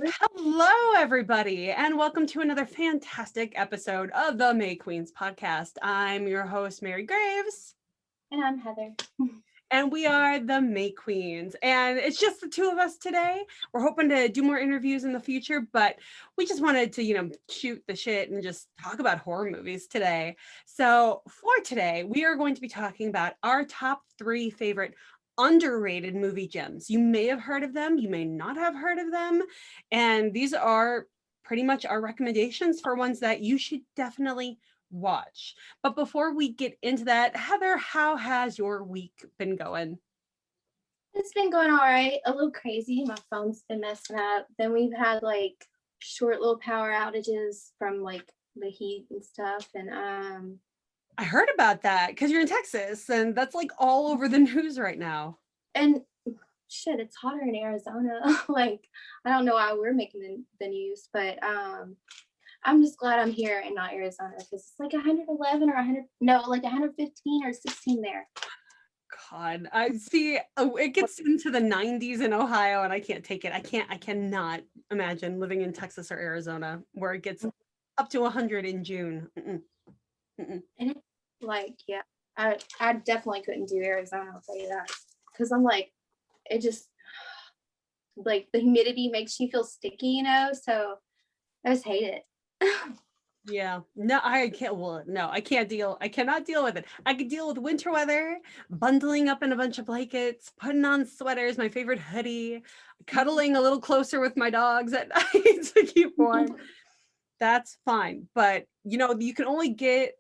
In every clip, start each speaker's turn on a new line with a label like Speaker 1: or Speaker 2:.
Speaker 1: Hello, everybody, and welcome to another fantastic episode of the May Queens podcast. I'm your host, Mary Graves.
Speaker 2: And I'm Heather.
Speaker 1: And we are the May Queens. And it's just the two of us today. We're hoping to do more interviews in the future, but we just wanted to, shoot the shit and just talk about horror movies today. So for today, we are going to be talking about our top 3 favorite underrated movie gems. You may have heard of them, you may not have heard of them. And these are pretty much our recommendations for ones that you should definitely watch. But before we get into that, Heather, how has your week been going?
Speaker 2: It's been going all right. A little crazy. My phone's been messing up. Then we've had like short little power outages from like the heat and stuff. And
Speaker 1: I heard about that because you're in Texas and that's like all over the news right now.
Speaker 2: And shit, it's hotter in Arizona. Like, I don't know why we're making the news, but I'm just glad I'm here and not Arizona because it's like 111 or 100, no, like 115 or 16 there.
Speaker 1: God, I see. It gets into the 90s in Ohio and I can't take it. I cannot imagine living in Texas or Arizona where it gets up to 100 in June. Mm-mm.
Speaker 2: Mm-mm. And it's like, yeah, I definitely couldn't do Arizona, I'll tell you that. Because I'm like, it just, like the humidity makes you feel sticky, so I just hate it.
Speaker 1: Yeah, no, I can't. Well, no, I can't deal. I cannot deal with it. I could deal with winter weather, bundling up in a bunch of blankets, putting on sweaters, my favorite hoodie, cuddling a little closer with my dogs at night to keep warm. That's fine. But, you can only get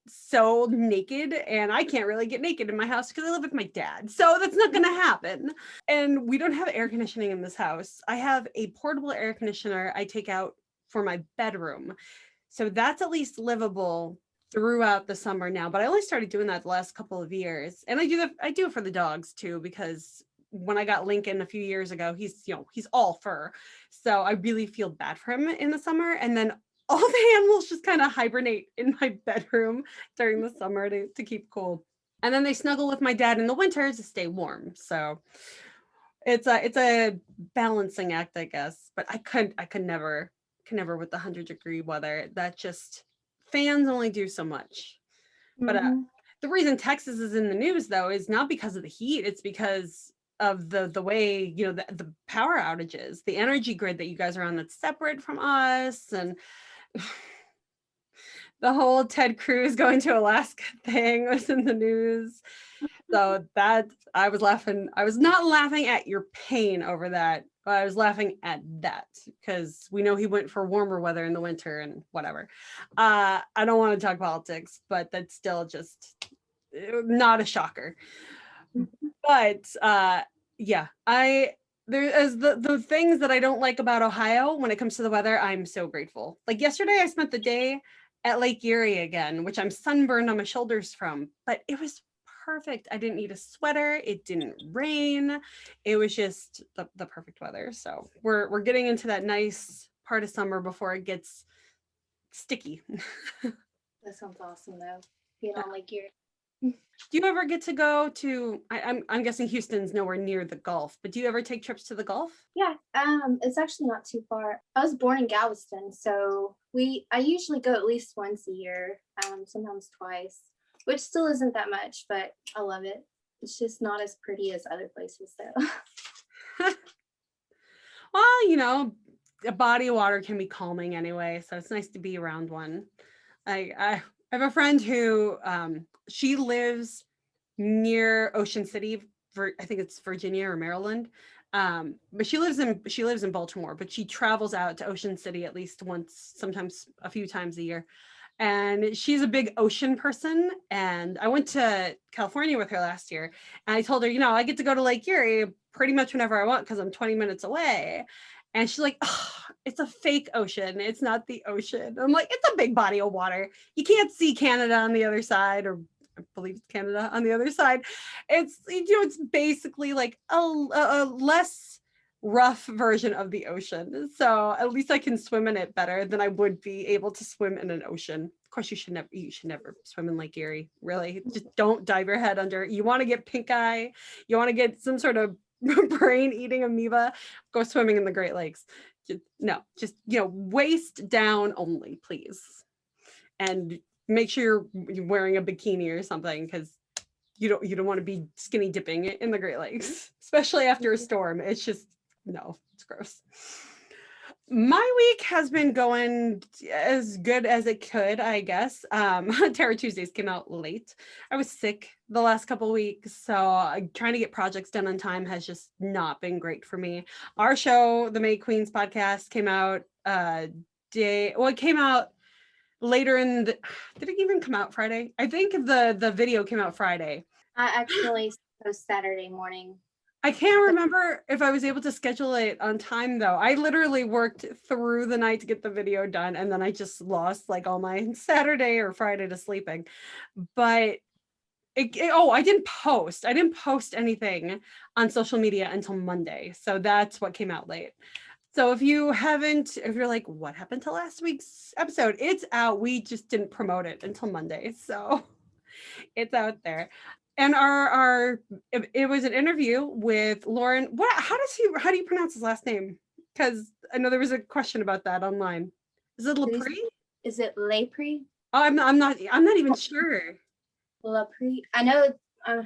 Speaker 1: so naked, and I can't really get naked in my house because I live with my dad. So that's not going to happen. And we don't have air conditioning in this house. I have a portable air conditioner I take out for my bedroom. So that's at least livable throughout the summer now. But I only started doing that the last couple of years. And I do it for the dogs too, because when I got Lincoln a few years ago, he's all fur. So I really feel bad for him in the summer. And then all the animals just kind of hibernate in my bedroom during the summer to keep cool. And then they snuggle with my dad in the winter to stay warm. So it's a balancing act, I guess. But I could never with the 100-degree weather. That just, fans only do so much. But the reason Texas is in the news though is not because of the heat, it's because of the way, the power outages, the energy grid that you guys are on that's separate from us, and the whole Ted Cruz going to Alaska thing was in the news. So that, I was not laughing at your pain over that, but I was laughing at that because we know he went for warmer weather in the winter and whatever. I don't want to talk politics, but that's still just not a shocker. But yeah, there's the things that I don't like about Ohio when it comes to the weather. I'm so grateful. Like yesterday, I spent the day at Lake Erie again, which I'm sunburned on my shoulders from, but it was perfect. I didn't need a sweater. It didn't rain. It was just the perfect weather. So we're getting into that nice part of summer before it gets sticky.
Speaker 2: That sounds awesome though. Being on Lake Erie.
Speaker 1: Do you ever get to go to, I'm guessing Houston's nowhere near the Gulf, but do you ever take trips to the Gulf?
Speaker 2: Yeah, it's actually not too far. I was born in Galveston, so I usually go at least once a year, sometimes twice, which still isn't that much, but I love it. It's just not as pretty as other places though.
Speaker 1: Well, a body of water can be calming anyway, so it's nice to be around one. I have a friend who she lives near Ocean City, I think it's Virginia or Maryland, but she lives in Baltimore, but she travels out to Ocean City at least once, sometimes a few times a year. And she's a big ocean person. And I went to California with her last year, and I told her, I get to go to Lake Erie pretty much whenever I want because I'm 20 minutes away. And she's like, oh, it's a fake ocean. It's not the ocean. I'm like, it's a big body of water. You can't see Canada on the other side, or I believe it's Canada on the other side. It's, it's basically like a less rough version of the ocean. So at least I can swim in it better than I would be able to swim in an ocean. Of course, you should never swim in Lake Erie. Really, just don't dive your head under. You want to get pink eye. You want to get some sort of brain eating amoeba, go swimming in the Great Lakes. No, just, waist down only, please. And make sure you're wearing a bikini or something, because you don't want to be skinny dipping it in the Great Lakes, especially after a storm. It's just, no, it's gross. My week has been going as good as it could, I guess. Terror Tuesdays came out late. I was sick the last couple weeks, so trying to get projects done on time has just not been great for me. Our show, the May Queens podcast, came out it came out later did it even come out Friday? I think the video came out Friday.
Speaker 2: I accidentally post Saturday morning.
Speaker 1: I can't remember if I was able to schedule it on time, though. I literally worked through the night to get the video done, and then I just lost like all my Saturday or Friday to sleeping. But I didn't post. I didn't post anything on social media until Monday. So that's what came out late. So if you're like, what happened to last week's episode? It's out. We just didn't promote it until Monday. So it's out there. And it was an interview with Lauren. How do you pronounce his last name? Because I know there was a question about that online. Is it Lepre?
Speaker 2: Is it Lepre?
Speaker 1: Oh, I'm not even sure.
Speaker 2: Lepre. I know. I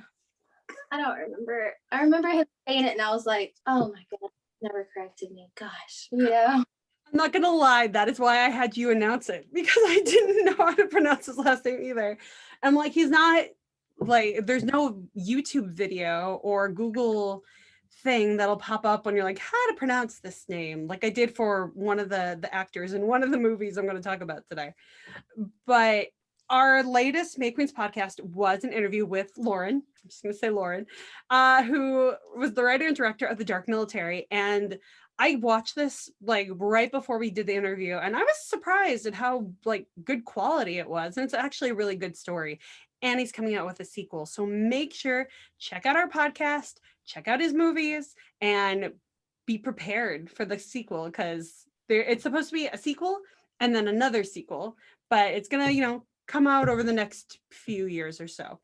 Speaker 2: don't remember. I remember him saying it, and I was like, oh my god, never corrected me. Gosh, yeah.
Speaker 1: I'm not gonna lie, that is why I had you announce it, because I didn't know how to pronounce his last name either. I'm like, he's not like, there's no YouTube video or Google thing that'll pop up when you're like, how to pronounce this name, like I did for one of the actors in one of the movies I'm going to talk about today. But our latest May Queens podcast was an interview with Lauren. I'm just going to say Lauren, who was the writer and director of The Dark Military. And I watched this like right before we did the interview, and I was surprised at how like good quality it was. And it's actually a really good story. And he's coming out with a sequel. So make sure, check out our podcast, check out his movies, and be prepared for the sequel, because it's supposed to be a sequel and then another sequel, but it's gonna, come out over the next few years or so.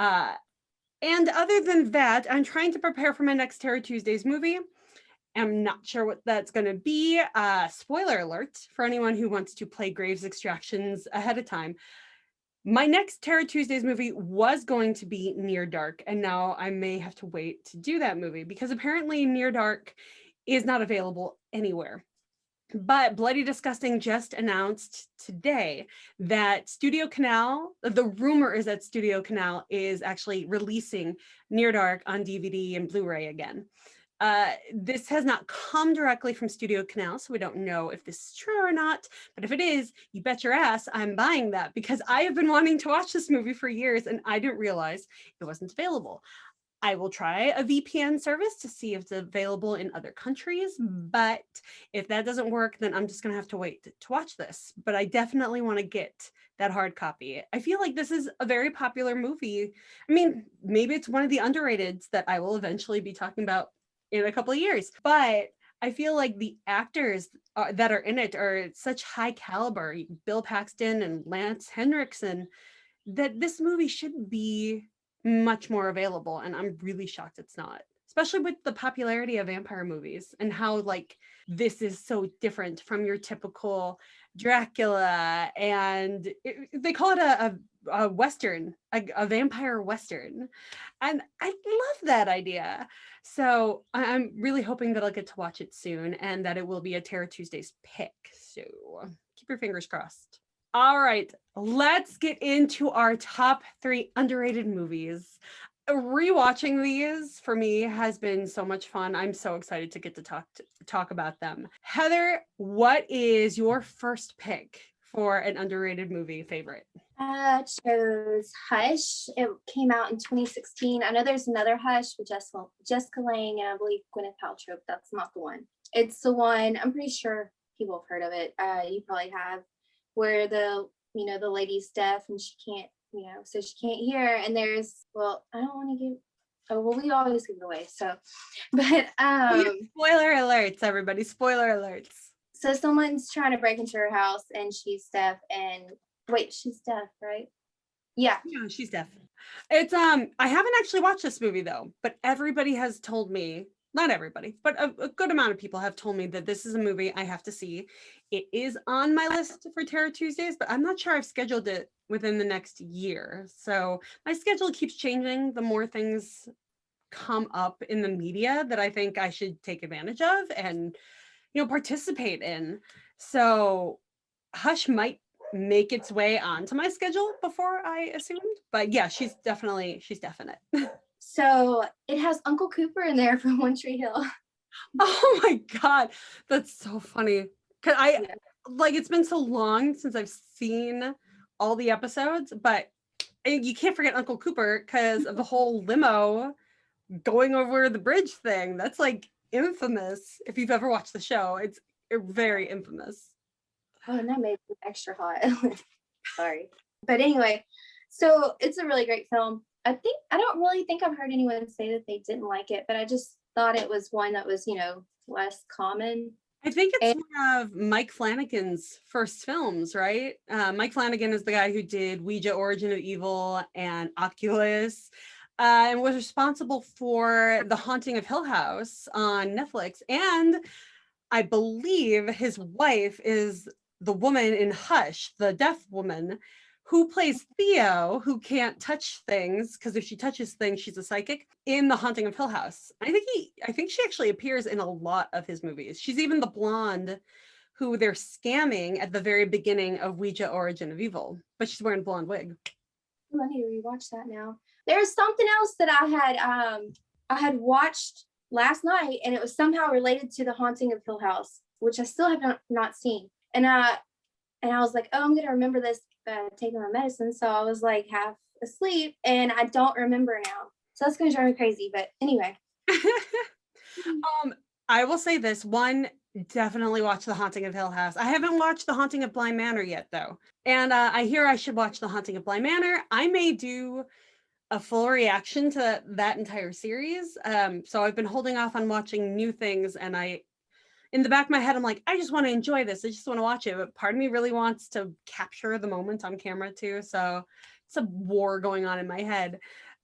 Speaker 1: And other than that, I'm trying to prepare for my next Terror Tuesdays movie. I'm not sure what that's going to be. Spoiler alert for anyone who wants to play Graves Extractions ahead of time. My next Terror Tuesdays movie was going to be Near Dark, and now I may have to wait to do that movie because apparently Near Dark is not available anywhere. But Bloody Disgusting just announced today that Studio Canal, the rumor is that Studio Canal is actually releasing Near Dark on DVD and Blu-ray again. This has not come directly from Studio Canal, so we don't know if this is true or not. But if it is, you bet your ass I'm buying that, because I have been wanting to watch this movie for years and I didn't realize it wasn't available. I will try a VPN service to see if it's available in other countries, but if that doesn't work, then I'm just going to have to wait to watch this. But I definitely want to get that hard copy. I feel like this is a very popular movie. I mean, maybe it's one of the underrateds that I will eventually be talking about in a couple of years, but I feel like the actors that are in it are such high caliber, Bill Paxton and Lance Henriksen, that this movie should be much more available. And I'm really shocked it's not, especially with the popularity of vampire movies and how like this is so different from your typical Dracula. And they call it a Western, a vampire Western. And I love that idea. So I'm really hoping that I'll get to watch it soon and that it will be a Terror Tuesdays pick. So keep your fingers crossed. All right, let's get into our top 3 underrated movies. Rewatching these for me has been so much fun. I'm so excited to get to talk about them. Heather, what is your first pick for an underrated movie favorite?
Speaker 2: I chose Hush. It came out in 2016. I know there's another Hush with Jessica Lange and I believe Gwyneth Paltrow. That's not the one. It's the one, I'm pretty sure people have heard of it. You probably have, where the lady's deaf and she can't, so she can't hear. And there's, I don't want to give, we always give it away. So, but
Speaker 1: spoiler alerts, everybody, spoiler alerts.
Speaker 2: So someone's trying to break into her house and she's deaf, and wait, she's deaf, right? Yeah,
Speaker 1: she's deaf. It's I haven't actually watched this movie though, but everybody has told me, not everybody, but a good amount of people have told me that this is a movie I have to see. It is on my list for Terror Tuesdays, but I'm not sure I've scheduled it within the next year. So my schedule keeps changing the more things come up in the media that I think I should take advantage of and participate in. So Hush might make its way onto my schedule before I assumed, but yeah, she's definite.
Speaker 2: So it has Uncle Cooper in there from One Tree Hill.
Speaker 1: Oh my god, that's so funny. Cause
Speaker 2: Yeah.
Speaker 1: like it's been so long since I've seen all the episodes, but you can't forget Uncle Cooper because of the whole limo going over the bridge thing. That's like infamous. If you've ever watched the show, it's very infamous.
Speaker 2: Oh, and that made it extra hot. Sorry. But anyway, so it's a really great film. I don't really think I've heard anyone say that they didn't like it, but I just thought it was one that was, less common.
Speaker 1: I think it's
Speaker 2: And
Speaker 1: one of Mike Flanagan's first films, right? Mike Flanagan is the guy who did Ouija Origin of Evil and Oculus, and was responsible for The Haunting of Hill House on Netflix. And I believe his wife is the woman in Hush, the deaf woman, who plays Theo, who can't touch things because if she touches things, she's a psychic in The Haunting of Hill House. I think she actually appears in a lot of his movies. She's even the blonde who they're scamming at the very beginning of Ouija Origin of Evil, but she's wearing a blonde wig.
Speaker 2: I need to rewatch that now. There's something else that I had watched last night, and it was somehow related to The Haunting of Hill House, which I still have not seen. And I was like, oh, I'm gonna remember this taking my medicine. So I was like half asleep, and I don't remember now. So that's gonna drive me crazy. But anyway.
Speaker 1: I will say this one, definitely watch The Haunting of Hill House. I haven't watched The Haunting of Bly Manor yet though. And I hear I should watch The Haunting of Bly Manor. I may do a full reaction to that entire series. So I've been holding off on watching new things, and in the back of my head, I'm like, I just want to enjoy this. I just want to watch it. But part of me really wants to capture the moment on camera too. So it's a war going on in my head.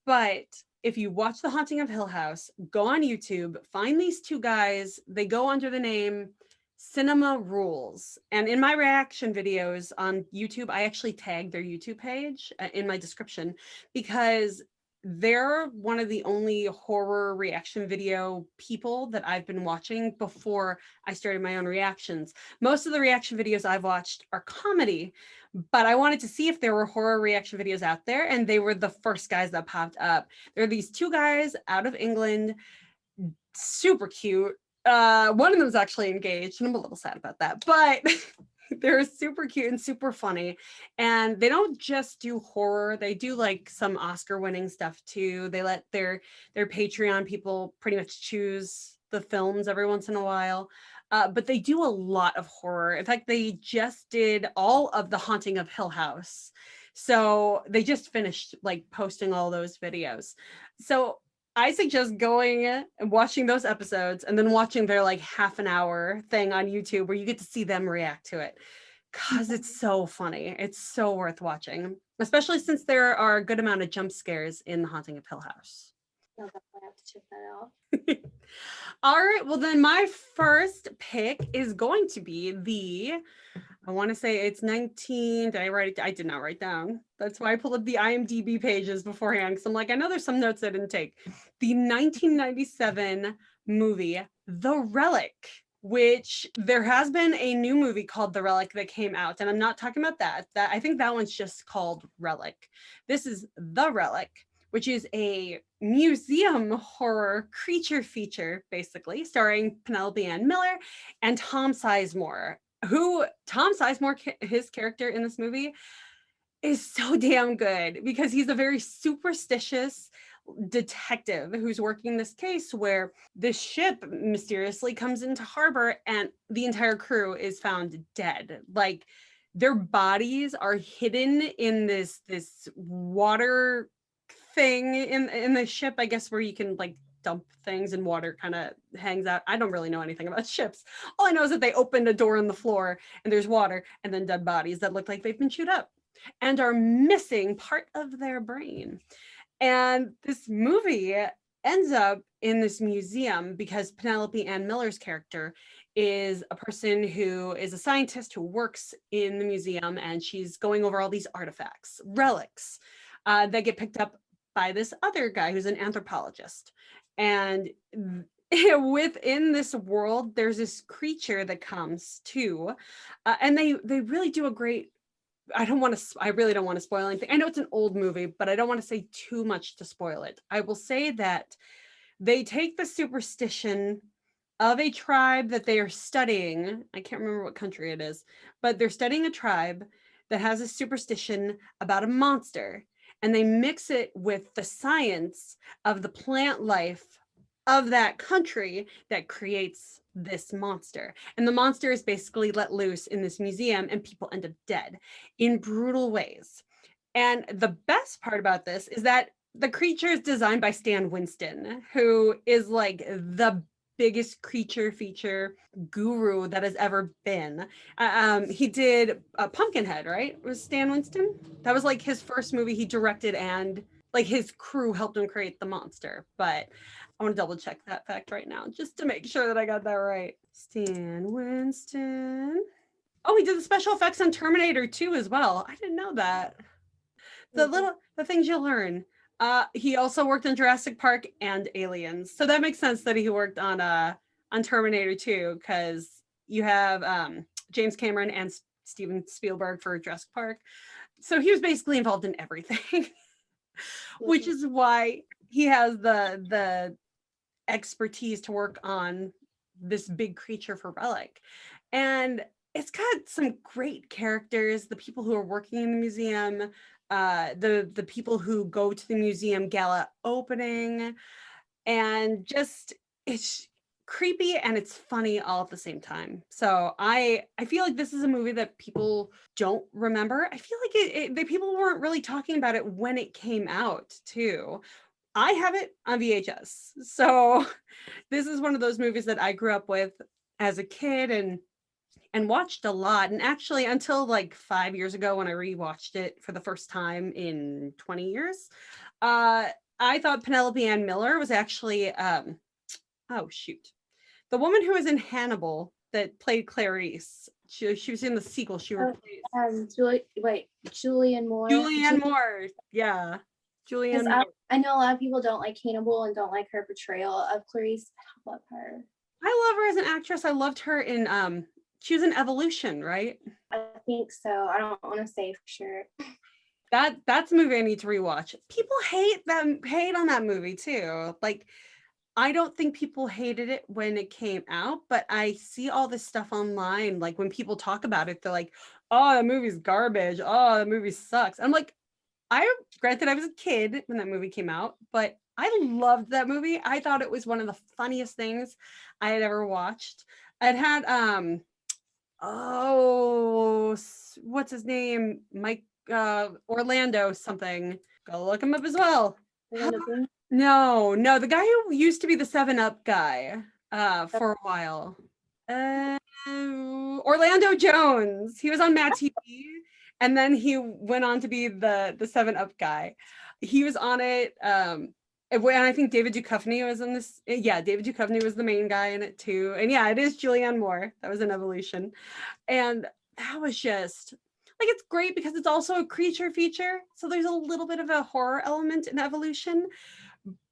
Speaker 1: But if you watch The Haunting of Hill House, go on YouTube, find these two guys. They go under the name Cinema Rules. And in my reaction videos on YouTube, I actually tag their YouTube page in my description because they're one of the only horror reaction video people that I've been watching before I started my own reactions. Most of the reaction videos I've watched are comedy, but I wanted to see if there were horror reaction videos out there, and they were the first guys that popped up. There are these two guys out of England, super cute. One of them is actually engaged, and I'm a little sad about that, but they're super cute and super funny. And they don't just do horror, they do like some Oscar winning stuff too. They let their Patreon people pretty much choose the films every once in a while. But they do a lot of horror. In fact, they just did all of The Haunting of Hill House. So they just finished like posting all those videos. So I suggest going and watching those episodes and then watching their like half an hour thing on YouTube where you get to see them react to it. Cause it's so funny. It's so worth watching, especially since there are a good amount of jump scares in The Haunting of Hill House.
Speaker 2: I'll definitely have to check that out.
Speaker 1: All right. Well, then my first pick is going to be I want to say it's 19. Did I write it? I did not write down. That's why I pulled up the IMDb pages beforehand. Because I'm like, I know there's some notes I didn't take. The 1997 movie, The Relic, which there has been a new movie called The Relic that came out. And I'm not talking about that. I think that one's just called Relic. This is The Relic, which is a museum horror creature feature, basically, starring Penelope Ann Miller and Tom Sizemore. Tom Sizemore, his character in this movie, is so damn good because he's a very superstitious detective who's working this case where this ship mysteriously comes into harbor and the entire crew is found dead. Like their bodies are hidden in this water thing in the ship, I guess, where you can like dump things and water kind of hangs out. I don't really know anything about ships. All I know is that they opened a door in the floor and there's water and then dead bodies that look like they've been chewed up. and are missing part of their brain. And this movie ends up in this museum because Penelope Ann Miller's character is a person who is a scientist who works in the museum, and she's going over all these artifacts, relics that get picked up by this other guy who's an anthropologist. And within this world, there's this creature that comes too, and they really do a great. I really don't want to spoil anything. I know it's an old movie, but I don't want to say too much to spoil it. I will say that they take the superstition of a tribe that they are studying. I can't remember what country it is, but they're studying a tribe that has a superstition about a monster, and they mix it with the science of the plant life of that country that creates this monster. And the monster is basically let loose in this museum, and people end up dead in brutal ways. And the best part about this is that the creature is designed by Stan Winston, who is like the biggest creature feature guru that has ever been. He did Pumpkinhead, right? Was Stan Winston? That was like his first movie he directed, and like his crew helped him create the monster. But I want to double check that fact right now just to make sure that I got that right. Stan Winston. Oh, he did the special effects on Terminator 2 as well. I didn't know that. The things you learn. He also worked on Jurassic Park and Aliens, so that makes sense that he worked on Terminator 2, because you have James Cameron and Steven Spielberg for Jurassic Park, so he was basically involved in everything, which is why he has the expertise to work on this big creature for Relic. And it's got some great characters, the people who are working in the museum, the people who go to the museum gala opening, and just it's creepy and it's funny all at the same time. So I feel like this is a movie that people don't remember. I feel like the people weren't really talking about it when it came out too. I have it on VHS. So this is one of those movies that I grew up with as a kid and watched a lot. And actually, until like 5 years ago, when I rewatched it for the first time in 20 years, I thought Penelope Ann Miller was actually, the woman who was in Hannibal that played Clarice. She was in the sequel. She replaced
Speaker 2: Julianne Moore.
Speaker 1: Julianne Moore. Yeah. Julianne Moore.
Speaker 2: I know a lot of people don't like Hannibal and don't like her portrayal of Clarice. I love her.
Speaker 1: I love her as an actress. I loved her in she was in Evolution, right?
Speaker 2: I think so. I don't want to say for sure.
Speaker 1: That's a movie I need to rewatch. People hate on that movie too. Like, I don't think people hated it when it came out, but I see all this stuff online. Like when people talk about it, they're like, "Oh, the movie's garbage. Oh, the movie sucks." I'm like, granted, I was a kid when that movie came out, but I loved that movie. I thought it was one of the funniest things I had ever watched. It had what's his name? Mike Orlando something. Go look him up as well. No, the guy who used to be the 7-Up guy for a while. Orlando Jones. He was on Mad TV, and then he went on to be the 7-Up guy. He was on it. And I think David Duchovny was in this. Yeah, David Duchovny was the main guy in it too. And yeah, it is Julianne Moore. That was an Evolution. And that was just like, it's great because it's also a creature feature. So there's a little bit of a horror element in Evolution,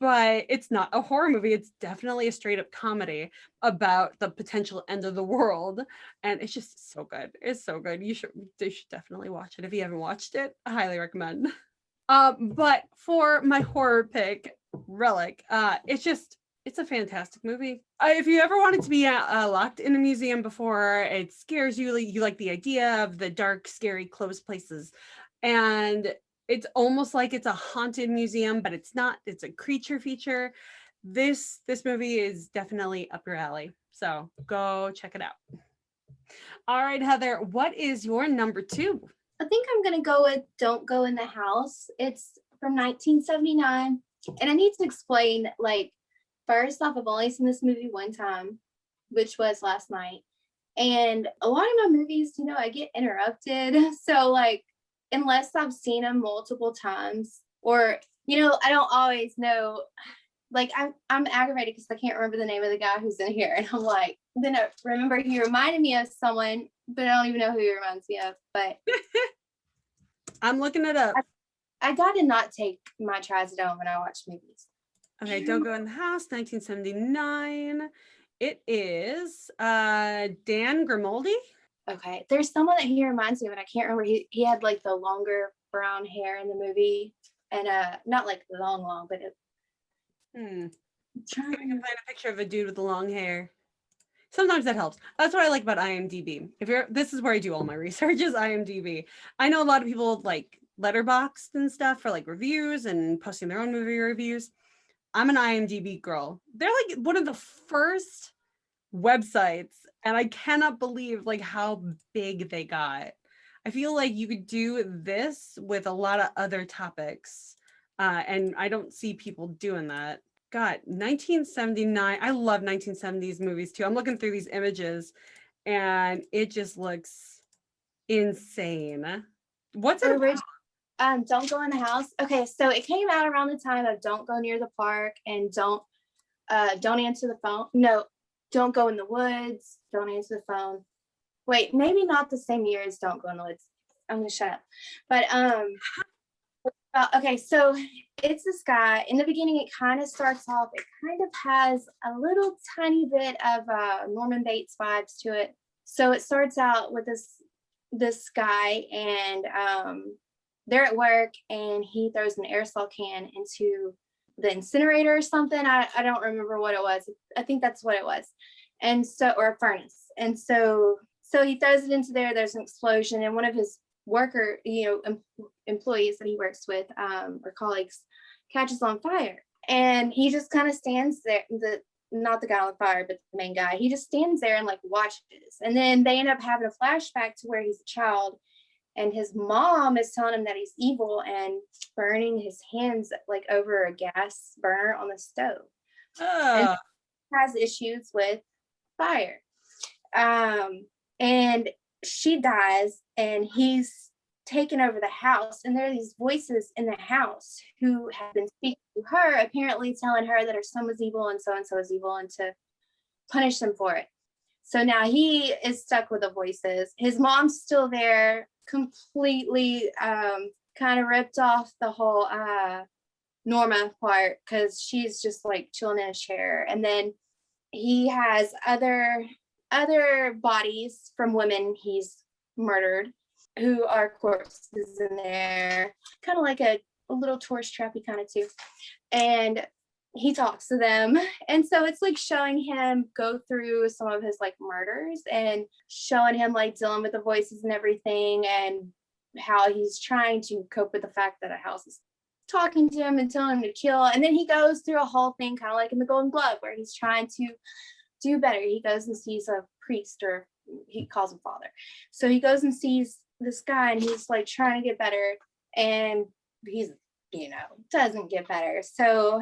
Speaker 1: but it's not a horror movie. It's definitely a straight up comedy about the potential end of the world. And it's just so good. It's so good. You should definitely watch it. If you haven't watched it, I highly recommend. But for my horror pick, Relic, it's a fantastic movie. If you ever wanted to be locked in a museum before, it scares you. You like the idea of the dark, scary, closed places, and it's almost like it's a haunted museum, but it's not. It's a creature feature. This movie is definitely up your alley, so go check it out. All right, Heather, what is your number 2?
Speaker 2: I think I'm gonna go with Don't Go in the House. It's from 1979. And I need to explain, like, first off, I've only seen this movie one time, which was last night. And a lot of my movies, I get interrupted. So, like, unless I've seen him multiple times, or I don't always know. Like I'm aggravated because I can't remember the name of the guy who's in here, and I'm like, then I remember he reminded me of someone, but I don't even know who he reminds me of. But
Speaker 1: I'm looking it up.
Speaker 2: I got to not take my trazodone when I watch movies.
Speaker 1: Okay, Don't Go in the House, 1979. It is Dan Grimaldi.
Speaker 2: Okay, there's someone that he reminds me of, and I can't remember. He had like the longer brown hair in the movie, and not like long, but
Speaker 1: I'm trying to find a picture of a dude with the long hair. Sometimes that helps. That's what I like about IMDb. This is where I do all my research, is IMDb. I know a lot of people like Letterboxd and stuff for like reviews and posting their own movie reviews. I'm an IMDb girl. They're like one of the first websites, and I cannot believe like how big they got. I feel like you could do this with a lot of other topics, and I don't see people doing that. God, 1979. I love 1970s movies too. I'm looking through these images and it just looks insane. What's it about?
Speaker 2: Don't Go in the House. Okay, so it came out around the time of Don't Go Near the Park and Don't Answer the Phone. No, Don't Go in the Woods, Don't Answer the Phone. Wait, maybe not the same year as Don't Go in the Woods. I'm gonna shut up. But okay, so it's this guy. In the beginning, it kind of starts off, it kind of has a little tiny bit of Norman Bates vibes to it. So it starts out with this guy, and they're at work, and he throws an aerosol can into the incinerator or something. I don't remember what it was. I think that's what it was. And so, or a furnace. And so he throws it into there, there's an explosion, and one of his employees that he works with, or colleagues, catches on fire. And he just kind of stands there, not the guy on fire, but the main guy. He just stands there and like watches. And then they end up having a flashback to where he's a child, and his mom is telling him that he's evil and burning his hands like over a gas burner on the stove. And has issues with fire. And she dies, and he's taken over the house, and there are these voices in the house who have been speaking to her, apparently telling her that her son was evil and so is evil, and to punish them for it. So now he is stuck with the voices. His mom's still there, completely kind of ripped off the whole Norma part, because she's just like chilling in a chair. And then he has other bodies from women he's murdered who are corpses in there, kind of like a little tourist trappy kind of too. And he talks to them, and so it's like showing him go through some of his like murders, and showing him like dealing with the voices and everything, and how he's trying to cope with the fact that a house is talking to him and telling him to kill. And then he goes through a whole thing, kind of like in the Golden Glove, where he's trying to do better. He goes and sees a priest, or he calls him father. So he goes and sees this guy, and he's like trying to get better, and he's doesn't get better. So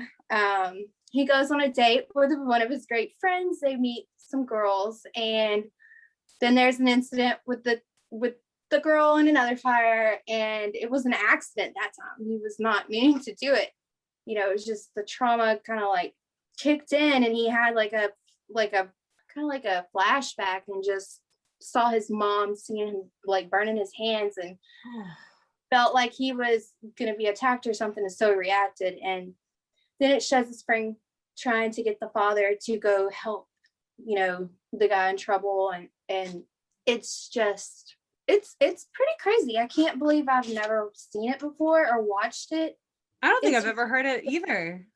Speaker 2: he goes on a date with one of his great friends. They meet some girls, and then there's an incident with the girl in another fire, and it was an accident that time. He was not meaning to do it. It was just the trauma kind of like kicked in, and he had like a kind of like a flashback, and just saw his mom seeing him like burning his hands, and felt like he was going to be attacked or something, and so reacted. And then it shows the spring trying to get the father to go help the guy in trouble, and it's just it's pretty crazy. I can't believe I've never seen it before or watched it.
Speaker 1: I don't think I've ever heard it either.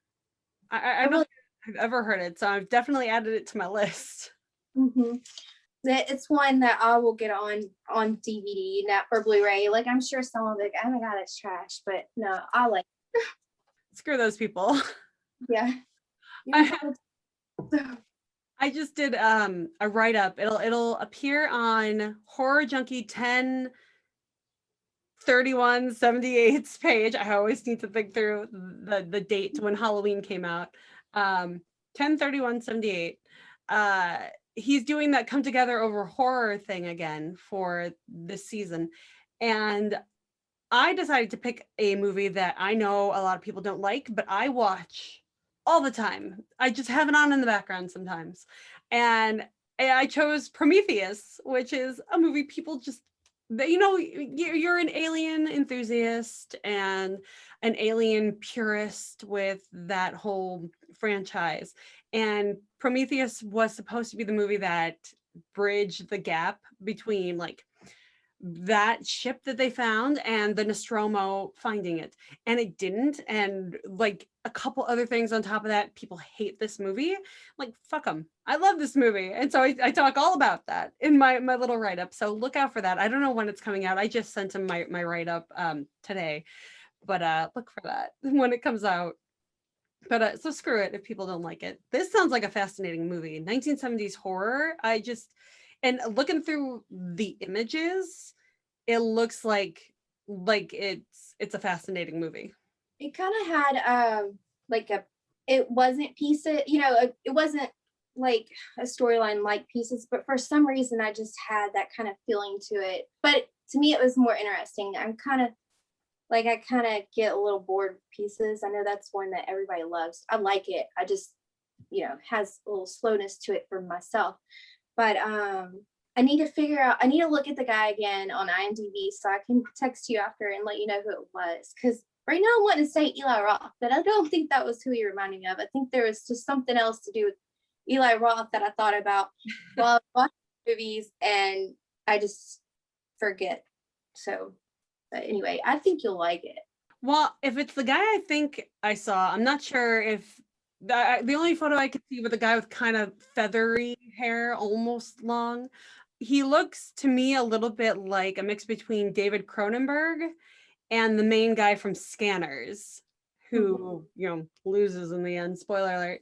Speaker 1: I don't think I've ever heard it, so I've definitely added it to my list.
Speaker 2: Mm-hmm. It's one that I will get on DVD, not or Blu-ray. Like, I'm sure someone will be like, oh my god, it's trash, but no, I like it.
Speaker 1: Screw those people.
Speaker 2: Yeah.
Speaker 1: I just did a write-up. It'll appear on Horror Junkie 10/31/78's page. I always need to think through the date when Halloween came out. 10/31/78. He's doing that come together over horror thing again for this season, and I decided to pick a movie that I know a lot of people don't like, but I watch all the time. I just have it on in the background sometimes. And I chose Prometheus, which is a movie people just, you know, you're an alien enthusiast and an alien purist with that whole franchise. And Prometheus was supposed to be the movie that bridged the gap between like that ship that they found and the Nostromo finding it, and it didn't. And like a couple other things on top of that, people hate this movie. Like, fuck them, I love this movie. And so I talk all about that in my little write-up, so look out for that. I don't know when it's coming out. I just sent him my write-up today, but look for that when it comes out. But so screw it if people don't like it. This sounds like a fascinating movie. 1970s horror. I just, and looking through the images, it looks like it's a fascinating movie.
Speaker 2: It kind of had like a, it wasn't pieces, you know, it wasn't like a storyline like Pieces, but for some reason I just had that kind of feeling to it. But to me, it was more interesting. I'm kind of like, I kind of get a little bored with Pieces. I know that's one that everybody loves. I like it. I just, you know, has a little slowness to it for myself. But I need to figure out, I need to look at the guy again on IMDb so I can text you after and let you know who it was. Because right now I'm wanting to say Eli Roth, but I don't think that was who he reminded me of. I think there was just something else to do with Eli Roth that I thought about while I watched movies, and I just forget. So, but anyway, I think you'll like it.
Speaker 1: Well, if it's the guy I think I saw, I'm not sure if the only photo I could see with a guy with kind of feathery hair, almost long. He looks to me a little bit like a mix between David Cronenberg and the main guy from Scanners, who you know loses in the end. Spoiler alert.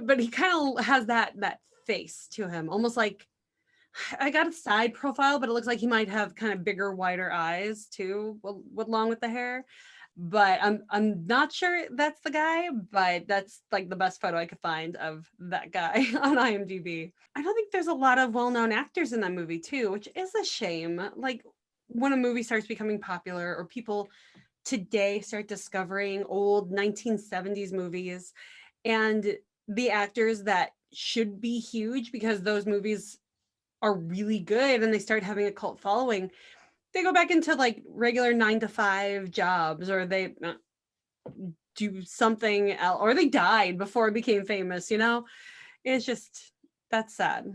Speaker 1: But he kind of has that face to him, almost like, I got a side profile, but it looks like he might have kind of bigger, wider eyes too, along with the hair. But I'm not sure that's the guy, but that's like the best photo I could find of that guy on IMDb. I don't think there's a lot of well-known actors in that movie too, which is a shame. Like when a movie starts becoming popular or people today start discovering old 1970s movies and the actors that should be huge because those movies are really good and they start having a cult following, they go back into like regular 9 to 5 jobs, or they do something else, or they died before it became famous, you know? It's just, that's sad.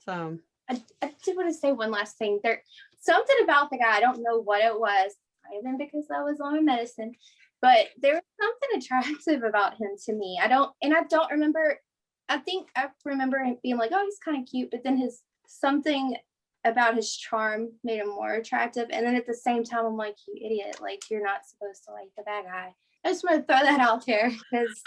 Speaker 1: So
Speaker 2: I did want to say one last thing. There something about the guy, I don't know what it was, even because I was on medicine, but there was something attractive about him to me. I don't remember, I think I remember him being like, oh, he's kind of cute, but then his something about his charm made him more attractive. And then at the same time, I'm like, you idiot, like you're not supposed to like the bad guy. I just want to throw that out there because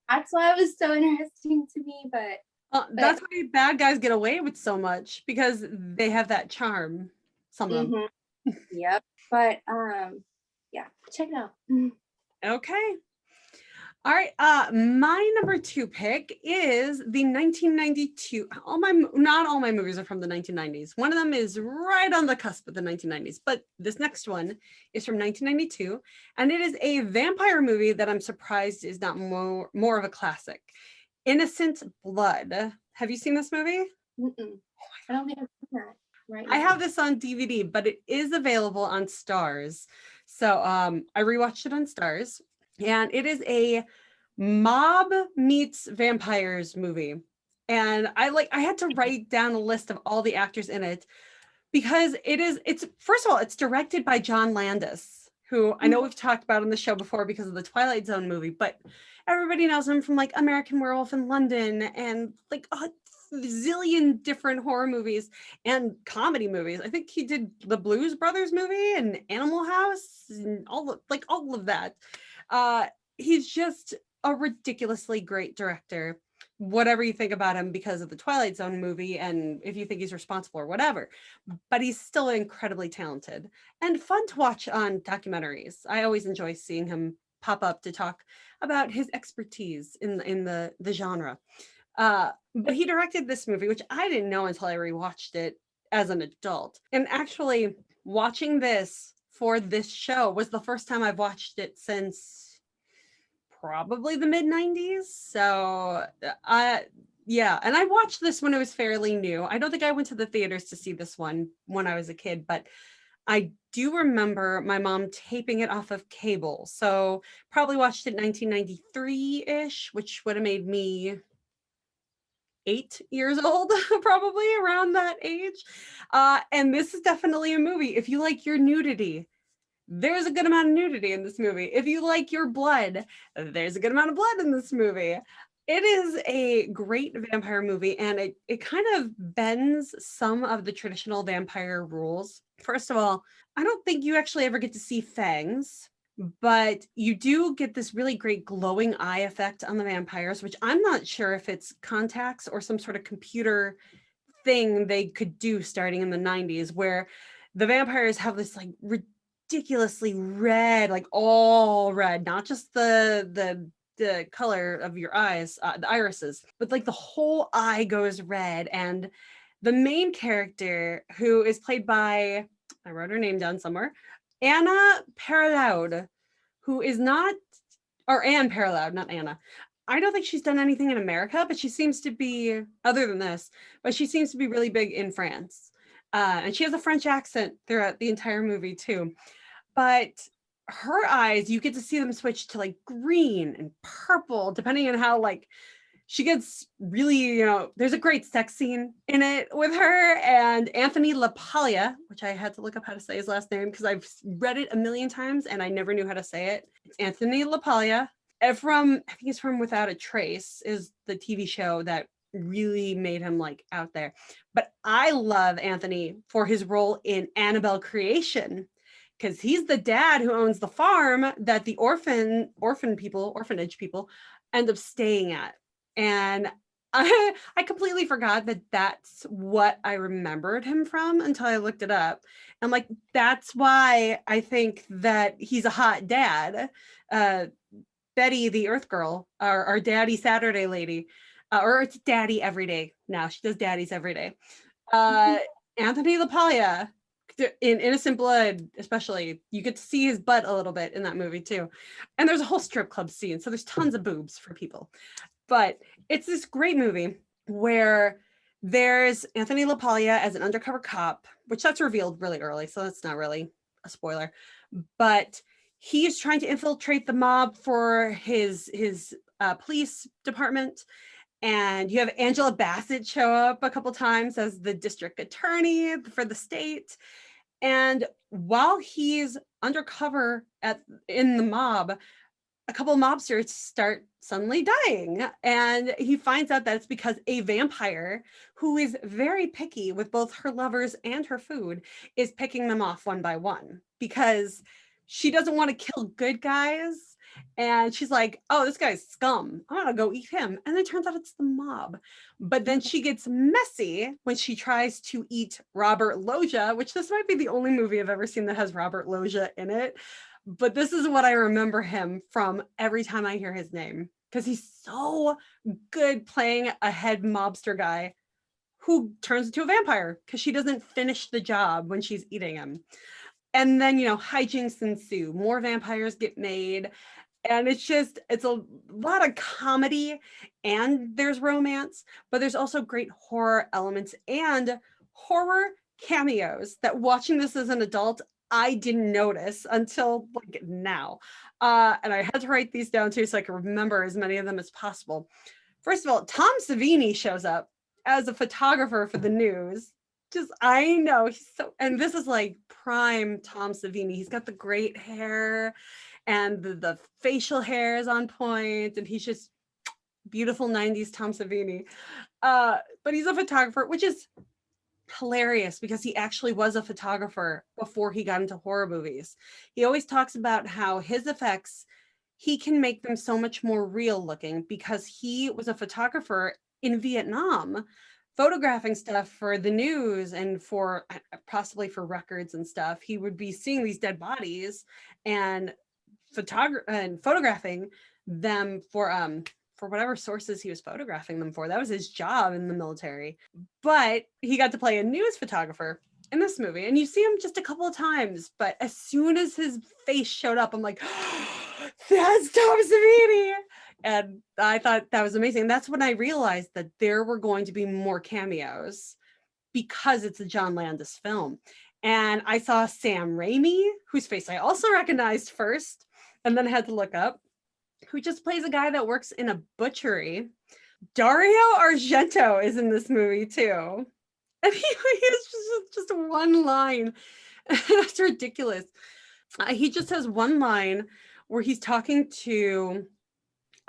Speaker 2: that's why it was so interesting to me. But
Speaker 1: that's why bad guys get away with so much, because they have that charm. Some of them.
Speaker 2: Yep. But yeah, check it out.
Speaker 1: Okay. All right. My number 2 pick is the 1992. Not all my movies are from the 1990s. One of them is right on the cusp of the 1990s, but this next one is from 1992, and it is a vampire movie that I'm surprised is not more of a classic. Innocent Blood. Have you seen this movie?
Speaker 2: I don't think I've seen that. Right.
Speaker 1: I have this on DVD, but it is available on Stars. So I rewatched it on Stars. And it is a mob meets vampires movie. And I had to write down a list of all the actors in it because it's first of all, it's directed by John Landis, who I know we've talked about on the show before because of the Twilight Zone movie, but everybody knows him from like American Werewolf in London and like a zillion different horror movies and comedy movies. I think he did the Blues Brothers movie and Animal House and all of that. He's just a ridiculously great director, whatever you think about him because of the Twilight Zone movie and if you think he's responsible or whatever, but he's still incredibly talented and fun to watch on documentaries. I always enjoy seeing him pop up to talk about his expertise in the genre. But he directed this movie, which I didn't know until I rewatched it as an adult. And actually watching this for this show was the first time I've watched it since probably the mid 90s. So, yeah, and I watched this when it was fairly new. I don't think I went to the theaters to see this one when I was a kid, but I do remember my mom taping it off of cable. So probably watched it 1993-ish, which would have made me 8 years old, probably around that age. And this is definitely a movie. If you like your nudity, there's a good amount of nudity in this movie. If you like your blood, there's a good amount of blood in this movie. It is a great vampire movie, and it kind of bends some of the traditional vampire rules. First of all, I don't think you actually ever get to see fangs, but you do get this really great glowing eye effect on the vampires, which I'm not sure if it's contacts or some sort of computer thing they could do starting in the 90s, where the vampires have this like ridiculously red, like all red, not just the color of your eyes, the irises, but like the whole eye goes red. And the main character, who is played by, I wrote her name down somewhere, Anna Paraloud, who is not, or Anne Paraloud, not Anna. I don't think she's done anything in America, but she seems to be, other than this, but she seems to be really big in France. And she has a French accent throughout the entire movie too. But her eyes, you get to see them switch to like green and purple, depending on how like she gets really, there's a great sex scene in it with her and Anthony LaPaglia, which I had to look up how to say his last name because I've read it a million times and I never knew how to say it. It's Anthony LaPaglia. I think he's from Without a Trace, is the TV show that really made him like out there. But I love Anthony for his role in Annabelle Creation, because he's the dad who owns the farm that the orphanage people end up staying at. And I completely forgot that that's what I remembered him from until I looked it up. And like, that's why I think that he's a hot dad. Betty, the Earth Girl, our Daddy Saturday lady, or it's Daddy every day now. She does Daddies every day. Anthony LaPaglia, in Innocent Blood, especially, you get to see his butt a little bit in that movie too. And there's a whole strip club scene, so there's tons of boobs for people. But it's this great movie where there's Anthony LaPaglia as an undercover cop, which that's revealed really early, so that's not really a spoiler. But he's trying to infiltrate the mob for his police department. And you have Angela Bassett show up a couple times as the district attorney for the state. And while he's undercover in the mob, a couple of mobsters start suddenly dying. And he finds out that it's because a vampire, who is very picky with both her lovers and her food, is picking them off one by one because she doesn't want to kill good guys. And she's like, oh, this guy's scum, I'm gonna go eat him. And then it turns out it's the mob. But then she gets messy when she tries to eat Robert Loggia, which this might be the only movie I've ever seen that has Robert Loggia in it. But this is what I remember him from every time I hear his name, because he's so good playing a head mobster guy who turns into a vampire because she doesn't finish the job when she's eating him. And then, hijinks ensue. More vampires get made. And it's a lot of comedy and there's romance, but there's also great horror elements and horror cameos that, watching this as an adult, I didn't notice until like now. And I had to write these down too so I could remember as many of them as possible. First of all, Tom Savini shows up as a photographer for the news. I know he's and this is like prime Tom Savini. He's got the great hair and the facial hair is on point, and he's just beautiful 90s Tom Savini. But he's a photographer, which is hilarious because he actually was a photographer before he got into horror movies. He always talks about how his effects, he can make them so much more real looking because he was a photographer in Vietnam, photographing stuff for the news and for possibly for records and stuff. He would be seeing these dead bodies and photographing them for whatever sources he was photographing them for. That was his job in the military. But he got to play a news photographer. in this movie, and you see him just a couple of times, but as soon as his face showed up, I'm like, that's Tom Savini. And I thought that was amazing. That's when I realized that there were going to be more cameos because it's a John Landis film. And I saw Sam Raimi, whose face I also recognized first, and then had to look up, who just plays a guy that works in a butchery. Dario Argento is in this movie too. And he has just one line. That's ridiculous. He just has one line where he's talking to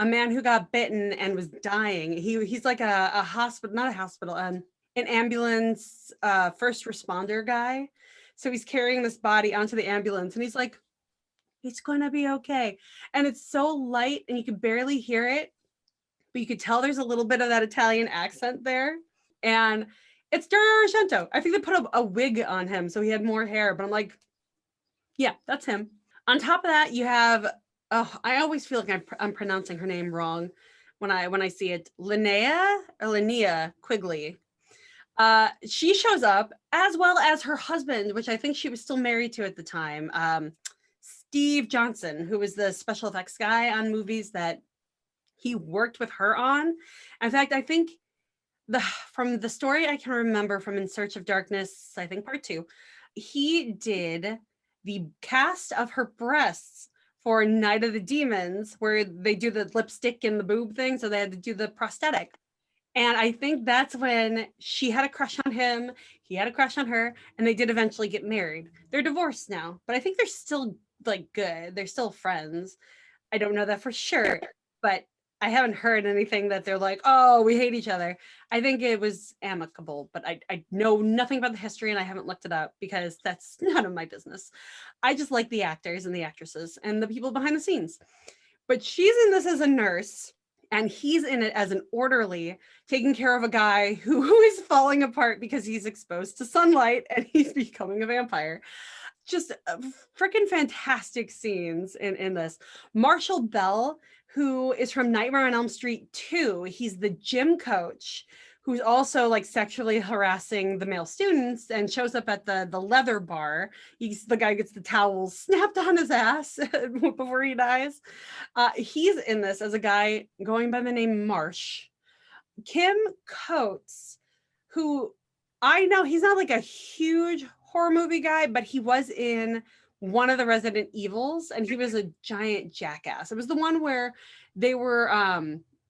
Speaker 1: a man who got bitten and was dying. He's like a hospital, not a hospital, an ambulance first responder guy. So he's carrying this body onto the ambulance, and he's like, "It's gonna be okay." And it's so light, and you can barely hear it, but you could tell there's a little bit of that Italian accent there. And it's Dario Argento. I think they put a wig on him so he had more hair, but I'm like, yeah, that's him. On top of that, you have, oh, I always feel like I'm pronouncing her name wrong when I see it, Linnea Quigley. She shows up, as well as her husband, which I think she was still married to at the time, Steve Johnson, who was the special effects guy on movies that he worked with her on. In fact, I think from the story I can remember from In Search of Darkness, I think part 2, he did the cast of her breasts for Night of the Demons, where they do the lipstick and the boob thing, so they had to do the prosthetic. And I think that's when she had a crush on him, he had a crush on her, and they did eventually get married. They're divorced now, but I think they're still like good. They're still friends. I don't know that for sure, but I haven't heard anything that they're like, oh, we hate each other. I think it was amicable, but I know nothing about the history, and I haven't looked it up because that's none of my business. I just like the actors and the actresses and the people behind the scenes. But she's in this as a nurse, and he's in it as an orderly, taking care of a guy who is falling apart because he's exposed to sunlight and he's becoming a vampire. Just freaking fantastic scenes in this. Marshall Bell, who is from Nightmare on Elm Street 2, he's the gym coach who's also like sexually harassing the male students and shows up at the leather bar. He's the guy who gets the towels snapped on his ass before he dies. He's in this as a guy going by the name Marsh. Kim Coates, who I know he's not like a huge horror movie guy, but he was in one of the Resident Evils, and he was a giant jackass. It was the one where they were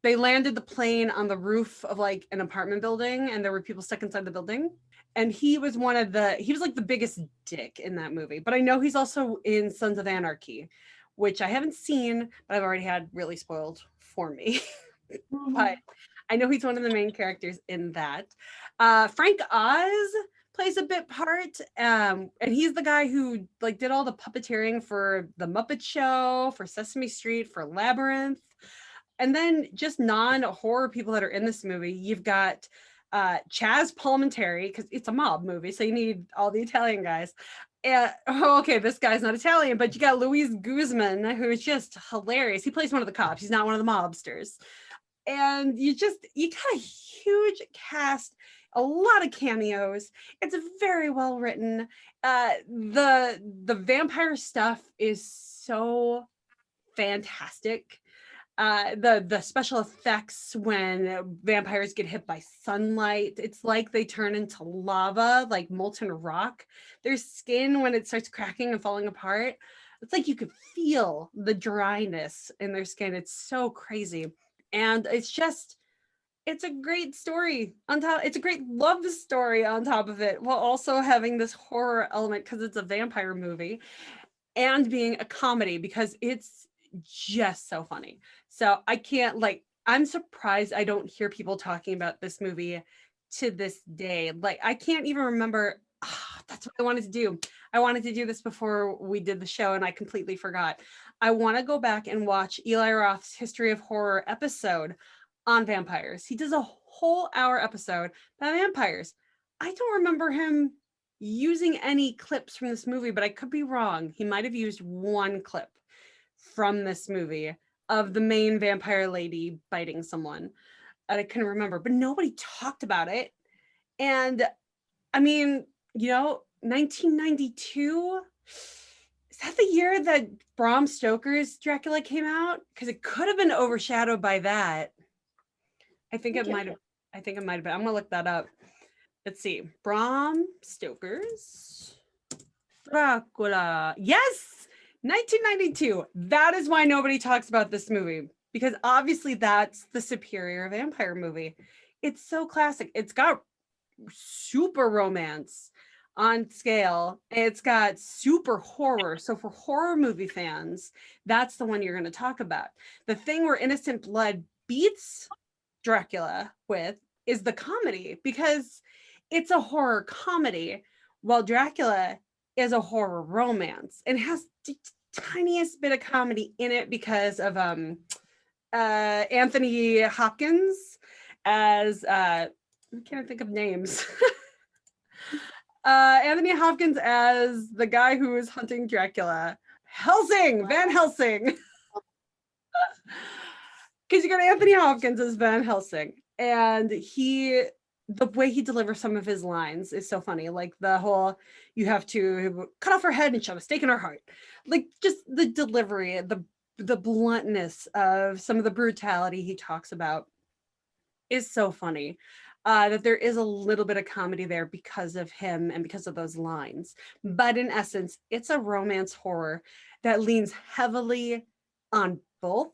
Speaker 1: they landed the plane on the roof of like an apartment building, and there were people stuck inside the building. And he was like the biggest dick in that movie. But I know he's also in Sons of Anarchy, which I haven't seen, but I've already had really spoiled for me. But I know he's one of the main characters in that. Frank Oz plays a bit part, and he's the guy who like did all the puppeteering for The Muppet Show, for Sesame Street, for Labyrinth. And then just non-horror people that are in this movie, you've got Chaz Palminteri, because it's a mob movie, so you need all the Italian guys. Okay, this guy's not Italian, but you got Luis Guzman, who is just hilarious. He plays one of the cops. He's not one of the mobsters. And you got a huge cast, a lot of cameos. It's very well written. The vampire stuff is so fantastic. The special effects when vampires get hit by sunlight, it's like they turn into lava, like molten rock. Their skin, when it starts cracking and falling apart, it's like you could feel the dryness in their skin. It's so crazy. And it's a great story on top. It's a great love story on top of it, while also having this horror element because it's a vampire movie and being a comedy because it's just so funny. So I'm surprised I don't hear people talking about this movie to this day. Like, I can't even remember. That's what I wanted to do. I wanted to do this before we did the show, and I completely forgot. I want to go back and watch Eli Roth's History of Horror episode on vampires. He does a whole hour episode about vampires. I don't remember him using any clips from this movie, but I could be wrong. He might have used one clip from this movie of the main vampire lady biting someone. And I couldn't remember, but nobody talked about it. And I mean, 1992. Is that the year that Bram Stoker's Dracula came out? Because it could have been overshadowed by that. I think it might have. I think it might have been. I'm gonna look that up. Let's see. Bram Stoker's Dracula. Yes, 1992. That is why nobody talks about this movie, because obviously that's the superior vampire movie. It's so classic. It's got super romance on scale. It's got super horror. So for horror movie fans, that's the one you're going to talk about. The thing where Innocent Blood beats Dracula with is the comedy, because it's a horror comedy while Dracula is a horror romance. It has the tiniest bit of comedy in it because of Anthony Hopkins as I can't think of names. Anthony Hopkins as the guy who is hunting Dracula. Helsing, Van Helsing. Because you got Anthony Hopkins as Van Helsing, and the way he delivers some of his lines is so funny. Like the whole, you have to cut off her head and shove a stake in her heart. Like just the delivery, the bluntness of some of the brutality he talks about is so funny. That there is a little bit of comedy there because of him and because of those lines. But in essence, it's a romance horror that leans heavily on both.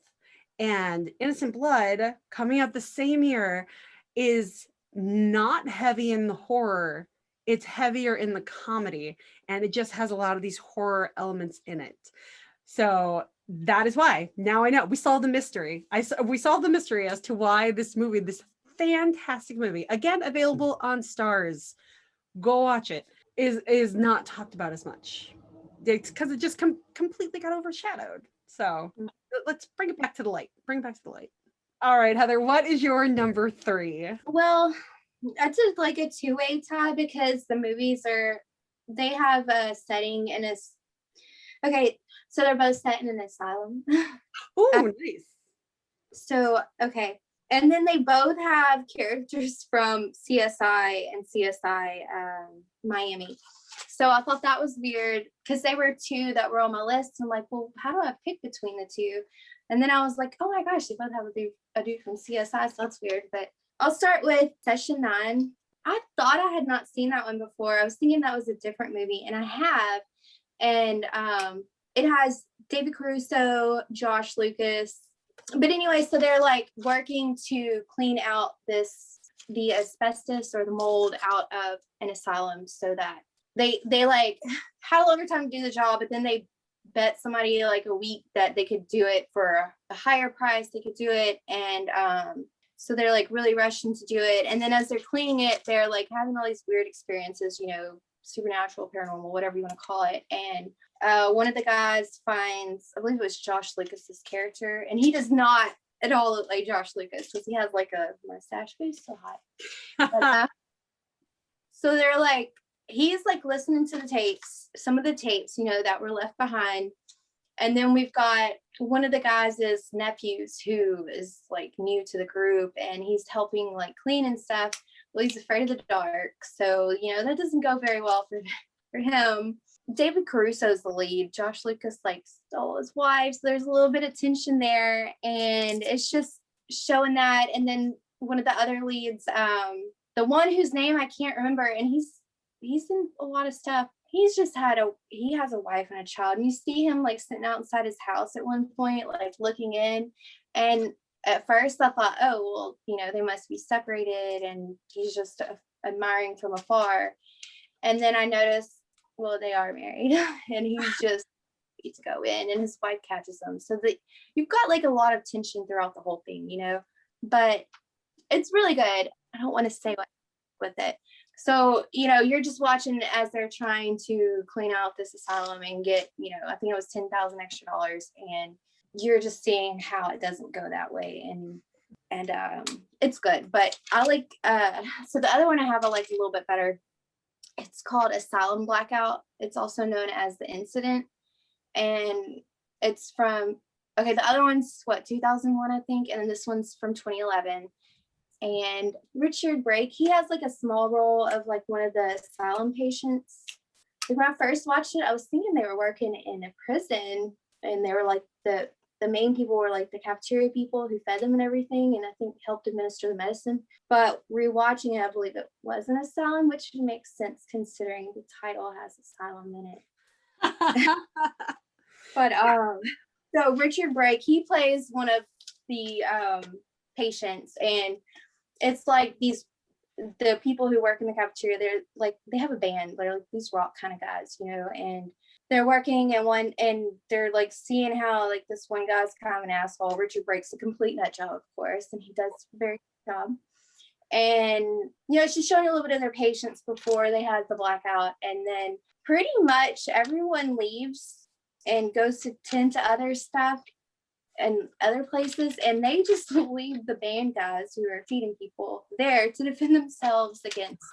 Speaker 1: And Innocent Blood, coming out the same year, is not heavy in the horror. It's heavier in the comedy. And it just has a lot of these horror elements in it. So that is why. Now I know. We solved the mystery. We solved the mystery as to why this movie, this fantastic movie, again available on Stars, go watch it, is not talked about as much. It's because it just completely got overshadowed. So let's bring it back to the light. All right, Heather, what is your number 3?
Speaker 2: Well, I did like a two-way tie because the movies they have a setting in a, okay, so they're both set in an asylum.
Speaker 1: Oh, nice.
Speaker 2: So, okay. And then they both have characters from CSI and CSI Miami. So I thought that was weird because they were two that were on my list. I'm like, well, how do I pick between the two? And then I was like, oh my gosh, they both have a dude from CSI, so that's weird. But I'll start with Session 9. I thought I had not seen that one before. I was thinking that was a different movie, and I have. And it has David Caruso, Josh Lucas. But anyway, so they're like working to clean out the asbestos or the mold out of an asylum, so that they like had a longer time to do the job, but then they bet somebody like a week that they could do it for a higher price. They could do it. And so they're like really rushing to do it. And then as they're cleaning it, they're like having all these weird experiences, supernatural, paranormal, whatever you want to call it. And one of the guys finds, I believe it was Josh Lucas's character, and he does not at all look like Josh Lucas because he has like a mustache, but he's so hot. But, so they're like, he's like listening to the tapes, some of the tapes, that were left behind. And then we've got one of the guys' nephews who is like new to the group, and he's helping like clean and stuff. Well, he's afraid of the dark. So, that doesn't go very well for him. David Caruso's the lead. Josh Lucas like stole his wife. So there's a little bit of tension there. And it's just showing that. And then one of the other leads, the one whose name I can't remember, and he's in a lot of stuff. He has a wife and a child. And you see him like sitting outside his house at one point, like looking in. And at first I thought, oh, well, they must be separated and he's just admiring from afar. And then I noticed, well, they are married and he's just to go in, and his wife catches him. So you've got like a lot of tension throughout the whole thing, but it's really good. I don't want to say what with it. So, you're just watching as they're trying to clean out this asylum and get, I think it was $10,000 extra, and you're just seeing how it doesn't go that way. And it's good. But I like, so the other one I have, I like a little bit better. It's called Asylum Blackout. It's also known as The Incident. And it's from, the other one's 2001, I think. And then this one's from 2011. And Richard Brake, he has like a small role of like one of the asylum patients. Like when I first watched it, I was thinking they were working in a prison, and they were like the main people were like the cafeteria people who fed them and everything, and I think helped administer the medicine. But rewatching it, I believe it was an asylum, which makes sense considering the title has asylum in it. But so Richard Brake, he plays one of the patients, and it's like the people who work in the cafeteria, they're like, they have a band, they're like these rock kind of guys, you know, and they're working and they're like seeing how like this one guy's kind of an asshole. Richard Brake's a complete nut job, of course, and he does a very good job. And you know, it's just showing a little bit of their patience before they had the blackout, and then pretty much everyone leaves and goes to tend to other stuff and other places, and they just leave the band guys who are feeding people there to defend themselves against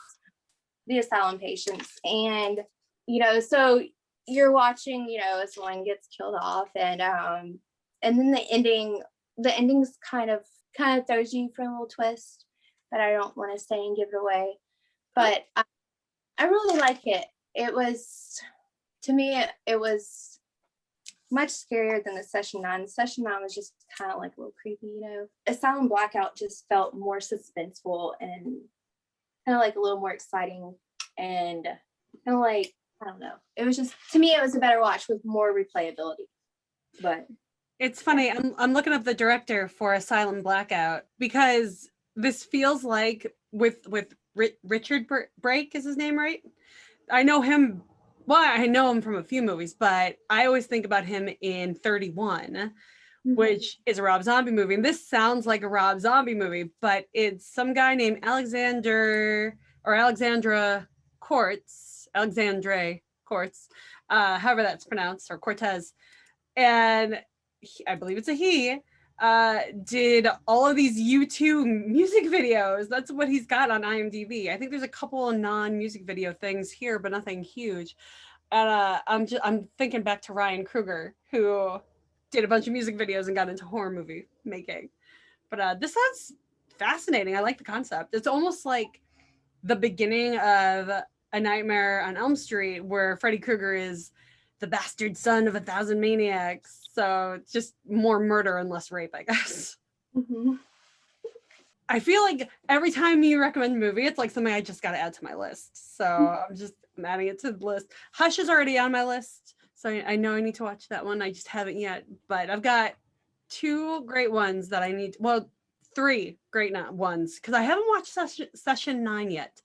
Speaker 2: the asylum patients. And you know, so you're watching, you know, as one gets killed off, and then the ending's kind of throws you for a little twist, but I don't want to say and give it away. But I really like it. It was, to me, it was much scarier than the Session 9. The Session 9 was just kind of like a little creepy, you know. Asylum Blackout just felt more suspenseful and kind of like a little more exciting, and kind of like, I don't know. It was just, to me, it was a better watch with more replayability. But
Speaker 1: it's funny. I'm looking up the director for Asylum Blackout because this feels like with Richard Brake is his name, right? I know him. Well, I know him from a few movies, but I always think about him in 31, which is a Rob Zombie movie. And this sounds like a Rob Zombie movie, but it's some guy named Alexandra Alexandre Courts, however that's pronounced, or Cortez. And I believe it's a he, did all of these YouTube music videos. That's what he's got on IMDb. I think there's a couple of non-music video things here, but nothing huge. And I'm thinking back to Ryan Kruger, who did a bunch of music videos and got into horror movie making. But this sounds fascinating. I like the concept. It's almost like the beginning of A Nightmare on Elm Street, where Freddy Krueger is the bastard son of 1,000 maniacs. So it's just more murder and less rape, I guess.
Speaker 2: mm-hmm.
Speaker 1: I feel like every time you recommend a movie, it's like something I just got to add to my list. So I'm adding it to the list. Hush is already on my list, so I know I need to watch that one. I just haven't yet, but I've got two great ones that I need. Well, three great ones, because I haven't watched Session 9 yet.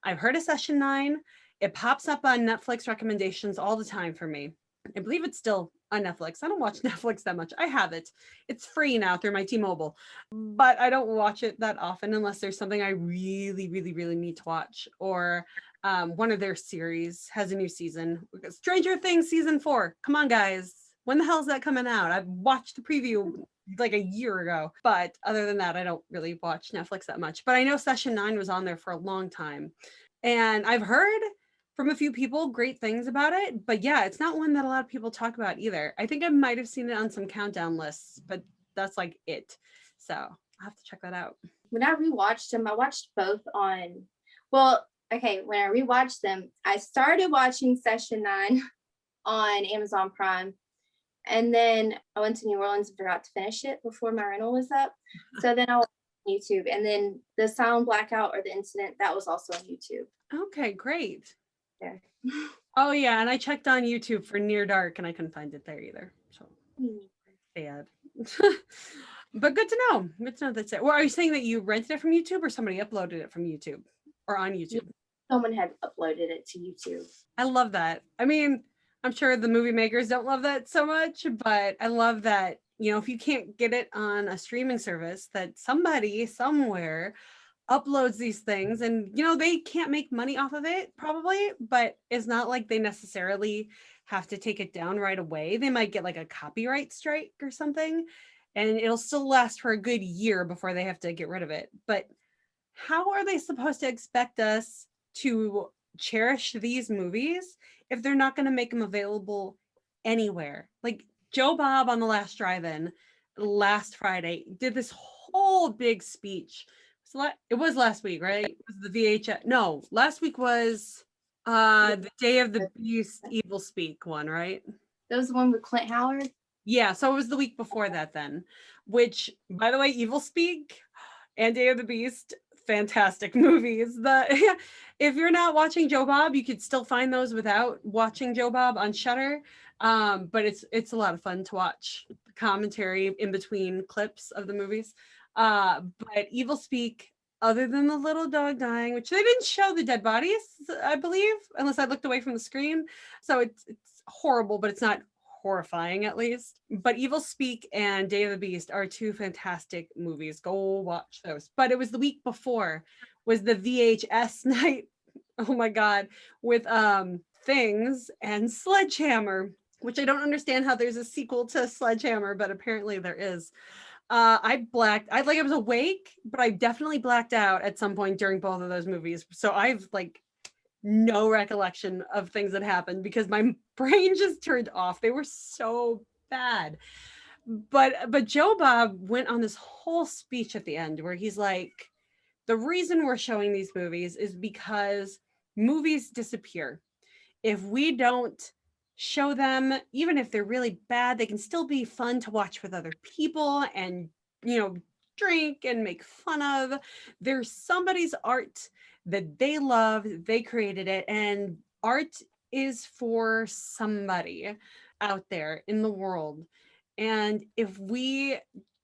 Speaker 1: I've heard of Session 9. It pops up on Netflix recommendations all the time for me. I believe it's still on Netflix. I don't watch Netflix that much. I have it. It's free now through my T-Mobile, but I don't watch it that often unless there's something I really, really, really need to watch, or one of their series has a new season. Stranger Things season 4. Come on, guys. When the hell is that coming out? I've watched the preview like a year ago, but other than that, I don't really watch Netflix that much. But I know Session 9 was on there for a long time, and I've heard from a few people great things about it, but yeah, it's not one that a lot of people talk about either. I think I might have seen it on some countdown lists, but that's like it. So I'll have to check that out.
Speaker 2: When I rewatched them, I watched both on, well, okay, when I rewatched them, I started watching Session 9 on Amazon Prime, and then I went to New Orleans and forgot to finish it before my rental was up. So then I watched YouTube, and then the Silent Blackout, or the incident, that was also on YouTube.
Speaker 1: Okay, great.
Speaker 2: Yeah.
Speaker 1: Oh yeah, and I checked on YouTube for Near Dark and I couldn't find it there either. So sad. But good to know. Good to know that's it. Well, are you saying that you rented it from YouTube, or somebody uploaded it from YouTube, or on YouTube?
Speaker 2: Someone had uploaded it to YouTube.
Speaker 1: I love that. I mean, I'm sure the movie makers don't love that so much, but I love that, you know, if you can't get it on a streaming service, that somebody somewhere uploads these things, and you know, they can't make money off of it probably, but it's not like they necessarily have to take it down right away. They might get like a copyright strike or something, and it'll still last for a good year before they have to get rid of it. But how are they supposed to expect us to cherish these movies if they're not going to make them available anywhere? Like Joe Bob on the last drive-in last Friday did this whole big speech So it was last week, right? It was the VHS. No, last week was the Day of the Beast Evil Speak one, right?
Speaker 2: That was the one with Clint Howard.
Speaker 1: Yeah, so it was the week before that then, which, by the way, Evil Speak and Day of the Beast, fantastic movies. The if you're not watching Joe Bob, you could still find those without watching Joe Bob on Shudder. But it's a lot of fun to watch the commentary in between clips of the movies. But Evil Speak, other than the little dog dying, which they didn't show the dead bodies, I believe, unless I looked away from the screen. So it's horrible, but it's not horrifying at least. But Evil Speak and Day of the Beast are two fantastic movies. Go watch those. But it was the week before was the VHS night. Oh my god, with Things and Sledgehammer, which I don't understand how there's a sequel to Sledgehammer, but apparently there is. I was awake, but I definitely blacked out at some point during both of those movies. So I've like no recollection of things that happened because my brain just turned off. They were so bad. But Joe Bob went on this whole speech at the end where he's like, the reason we're showing these movies is because movies disappear. If we don't show them, even if they're really bad, they can still be fun to watch with other people and, drink and make fun of. There's somebody's art that they love, they created it, and art is for somebody out there in the world. And if we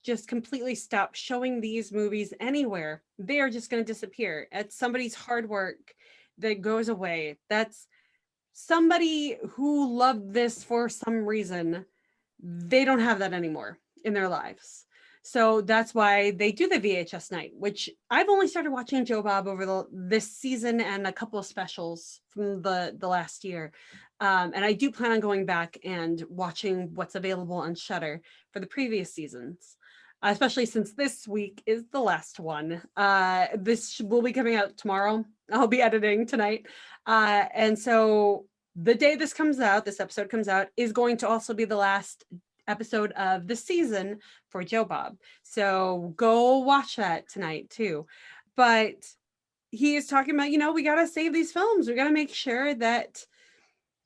Speaker 1: just completely stop showing these movies anywhere, they are just going to disappear. It's somebody's hard work that goes away. That's somebody who loved this for some reason. They don't have that anymore in their lives. So that's why they do the VHS night, which I've only started watching Joe Bob over this season and a couple of specials from the last year. And I do plan on going back and watching what's available on Shudder for the previous seasons, especially since this week is the last one. This will be coming out tomorrow. I'll be editing tonight. And so the day this episode comes out, is going to also be the last episode of the season for Joe Bob. So go watch that tonight too. But he is talking about, we got to save these films. We got to make sure that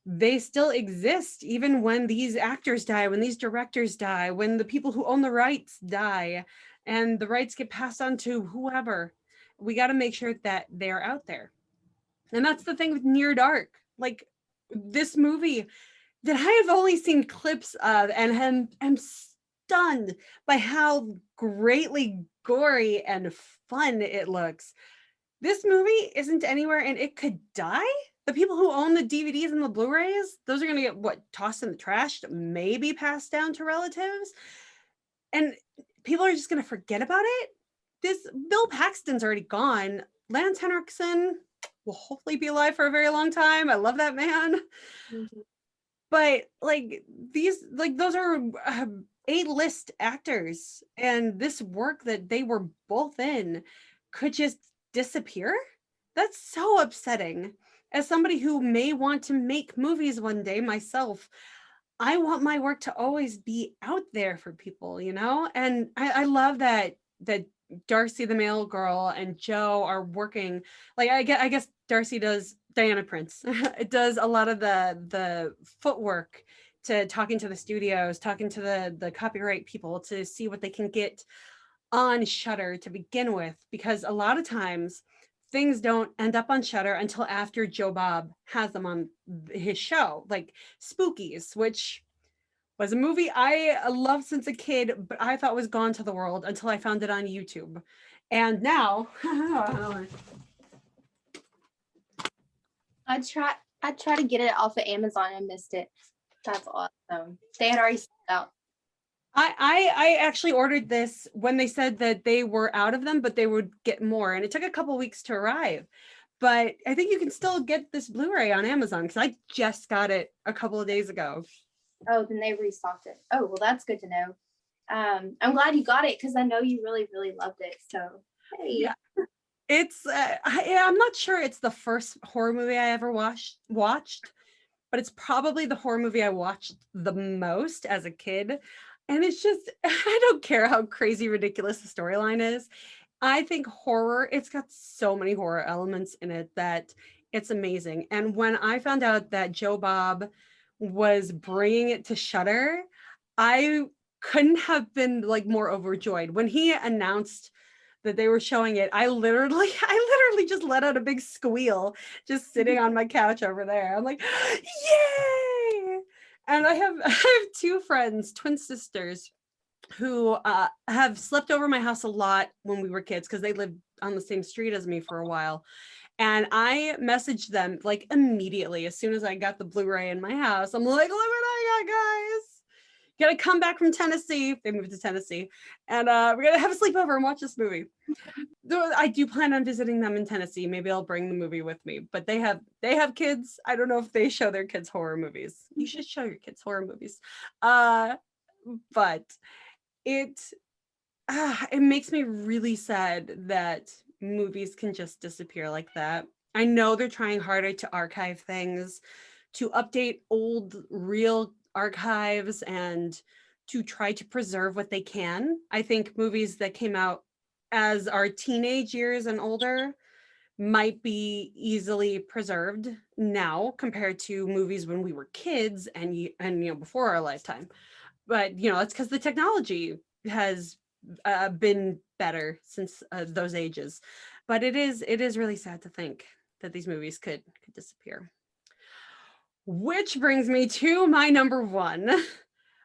Speaker 1: they still exist, even when these actors die, when these directors die, when the people who own the rights die, and the rights get passed on to whoever. We got to make sure that they're out there. And that's the thing with Near Dark. Like, this movie that I have only seen clips of and am stunned by how greatly gory and fun it looks. This movie isn't anywhere and it could die. The people who own the DVDs and the Blu-rays, those are going to get tossed in the trash, maybe passed down to relatives. And people are just going to forget about it. This Bill Paxton's already gone. Lance Henriksen will hopefully be alive for a very long time. I love that man. Mm-hmm. But those are A-list actors, and this work that they were both in could just disappear. That's so upsetting. As somebody who may want to make movies one day myself, I want my work to always be out there for people, and I love that Darcy the Mail Girl and Joe are working. Like, I guess Darcy does, Diana Prince it does a lot of the footwork to talking to the studios, talking to the copyright people to see what they can get on Shudder to begin with, because a lot of times things don't end up on Shudder until after Joe Bob has them on his show, like Spookies, which was a movie I loved since a kid, but I thought was gone to the world until I found it on YouTube. And now
Speaker 2: I tried to get it off of Amazon and missed it. That's awesome. They had already sold out.
Speaker 1: I actually ordered this when they said that they were out of them, but they would get more. And it took a couple weeks to arrive. But I think you can still get this Blu-ray on Amazon because I just got it a couple of days ago.
Speaker 2: Oh, then they restocked it. Oh, well, that's good to know. I'm glad you got it because I know you really, really loved it. So, hey.
Speaker 1: Yeah. It's, I'm not sure it's the first horror movie I ever watched, but it's probably the horror movie I watched the most as a kid. And it's just, I don't care how crazy ridiculous the storyline is. I think horror, it's got so many horror elements in it that it's amazing. And when I found out that Joe Bob was bringing it to Shudder, I couldn't have been like more overjoyed. When he announced that they were showing it, I literally just let out a big squeal just sitting on my couch over there. I'm like, yay! And I have two friends, twin sisters, who have slept over my house a lot when we were kids because they lived on the same street as me for a while. And I messaged them like immediately as soon as I got the Blu-ray in my house. I'm like, look what I got, guys. Gotta come back from Tennessee. They moved to Tennessee. And we're gonna have a sleepover and watch this movie. Though I do plan on visiting them in Tennessee. Maybe I'll bring the movie with me. But they have kids. I don't know if they show their kids horror movies. You should show your kids horror movies. But it it makes me really sad that movies can just disappear like that. I know they're trying harder to archive things, to update old real archives and to try to preserve what they can. I think movies that came out as our teenage years and older might be easily preserved now compared to movies when we were kids and before our lifetime. But that's because the technology has been better since those ages. But it is really sad to think that these movies could disappear. Which brings me to my number one,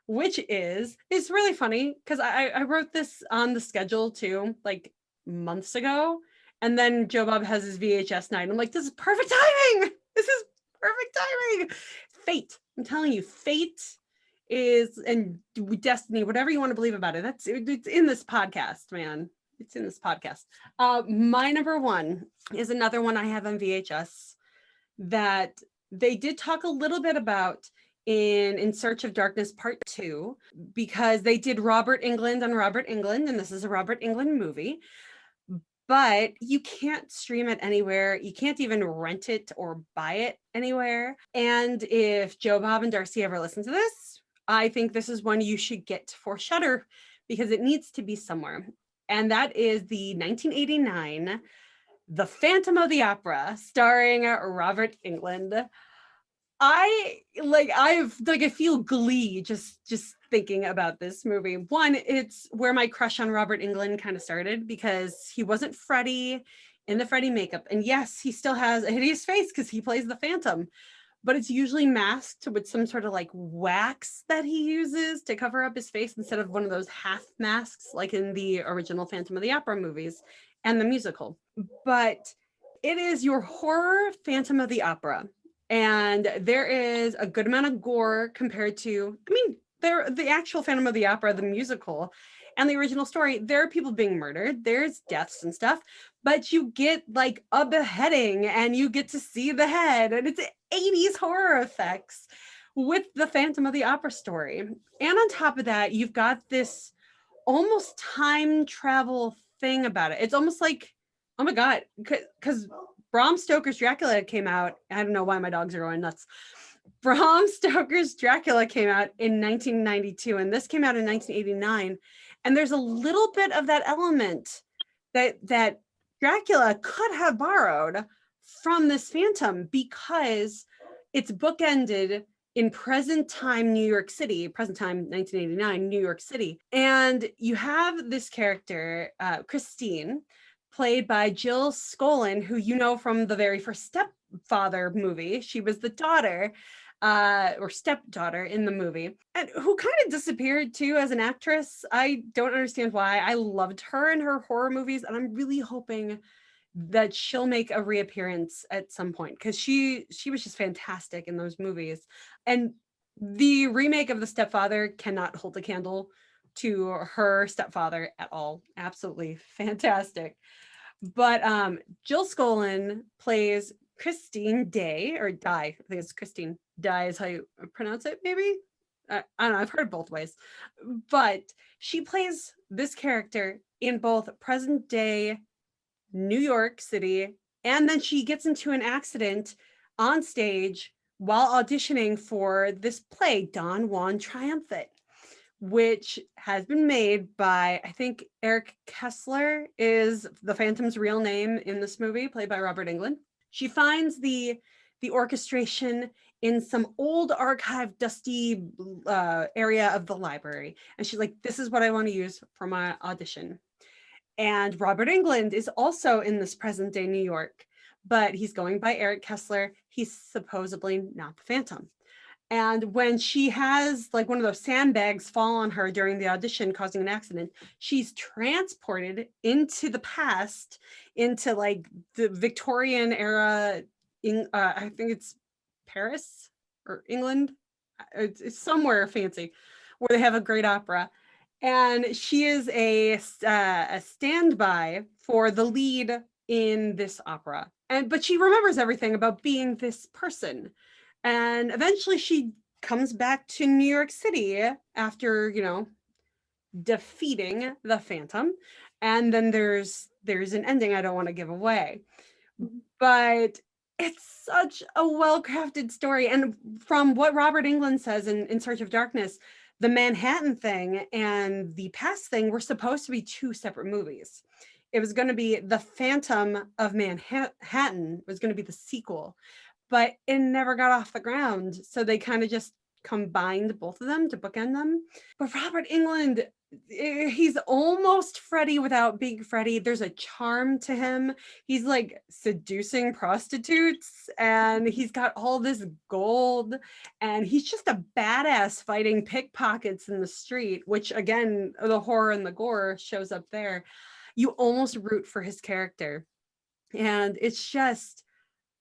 Speaker 1: which is, it's really funny because I wrote this on the schedule too, like months ago. And then Joe Bob has his VHS night. I'm like, this is perfect timing. This is perfect timing. Fate. I'm telling you, fate is, and destiny, whatever you want to believe about it. It's in this podcast, man. It's in this podcast. My number one is another one I have on VHS that they did talk a little bit about in Search of Darkness Part 2, because they did Robert Englund on Robert Englund, and this is a Robert Englund movie, but you can't stream it anywhere. You can't even rent it or buy it anywhere. And if Joe Bob and Darcy ever listen to this, I think this is one you should get for Shudder because it needs to be somewhere. And that is the 1989 The Phantom of the Opera, starring Robert Englund. I feel glee just thinking about this movie. One, it's where my crush on Robert Englund kind of started because he wasn't Freddy in the Freddy makeup. And yes, he still has a hideous face because he plays the Phantom, but it's usually masked with some sort of like wax that he uses to cover up his face instead of one of those half masks like in the original Phantom of the Opera movies and the musical. But it is your horror Phantom of the Opera. And there is a good amount of gore compared to, the actual Phantom of the Opera, the musical, and the original story, there are people being murdered, there's deaths and stuff, but you get like a beheading and you get to see the head, and it's 80s horror effects with the Phantom of the Opera story. And on top of that, you've got this almost time travel thing about it. It's almost like, oh my God, because Bram Stoker's Dracula came out. I don't know why my dogs are going nuts. Bram Stoker's Dracula came out in 1992, and this came out in 1989. And there's a little bit of that element that Dracula could have borrowed from this Phantom because it's bookended in present time New York City, present time 1989 New York City. And you have this character, Christine, played by Jill Skolin, who you know from the very first Stepfather movie. She was the daughter or stepdaughter in the movie, and who kind of disappeared too as an actress. I don't understand why. I loved her in her horror movies, and I'm really hoping that she'll make a reappearance at some point because she was just fantastic in those movies. And the remake of The Stepfather cannot hold a candle to her stepfather at all. Absolutely fantastic. But Jill Skolin plays Christine Day, or Die. I think it's Christine Day is how you pronounce it, maybe? I don't know, I've heard both ways. But she plays this character in both present day New York City, and then she gets into an accident on stage while auditioning for this play, Don Juan Triumphant, which has been made by, I think Eric Kessler is the Phantom's real name in this movie, played by Robert Englund. She finds the orchestration in some old archived dusty area of the library, and she's like, this is what I want to use for my audition. And Robert Englund is also in this present day New York, but he's going by Eric Kessler. He's supposedly not the Phantom. And when she has like one of those sandbags fall on her during the audition, causing an accident, she's transported into the past, into like the Victorian era. I think it's Paris or England. It's somewhere fancy where they have a great opera. And she is a standby for the lead in this opera. But she remembers everything about being this person. And eventually she comes back to New York City after, defeating the Phantom. And then there's an ending I don't want to give away. But it's such a well-crafted story. And from what Robert Englund says in Search of Darkness, the Manhattan thing and the past thing were supposed to be two separate movies. It was going to be The Phantom of Manhattan was going to be the sequel, but it never got off the ground. So they kind of just combined both of them to bookend them. But Robert Englund, he's almost Freddy without being Freddy. There's a charm to him. He's like seducing prostitutes, and he's got all this gold, and he's just a badass fighting pickpockets in the street, which again, the horror and the gore shows up there. You almost root for his character. And it's just,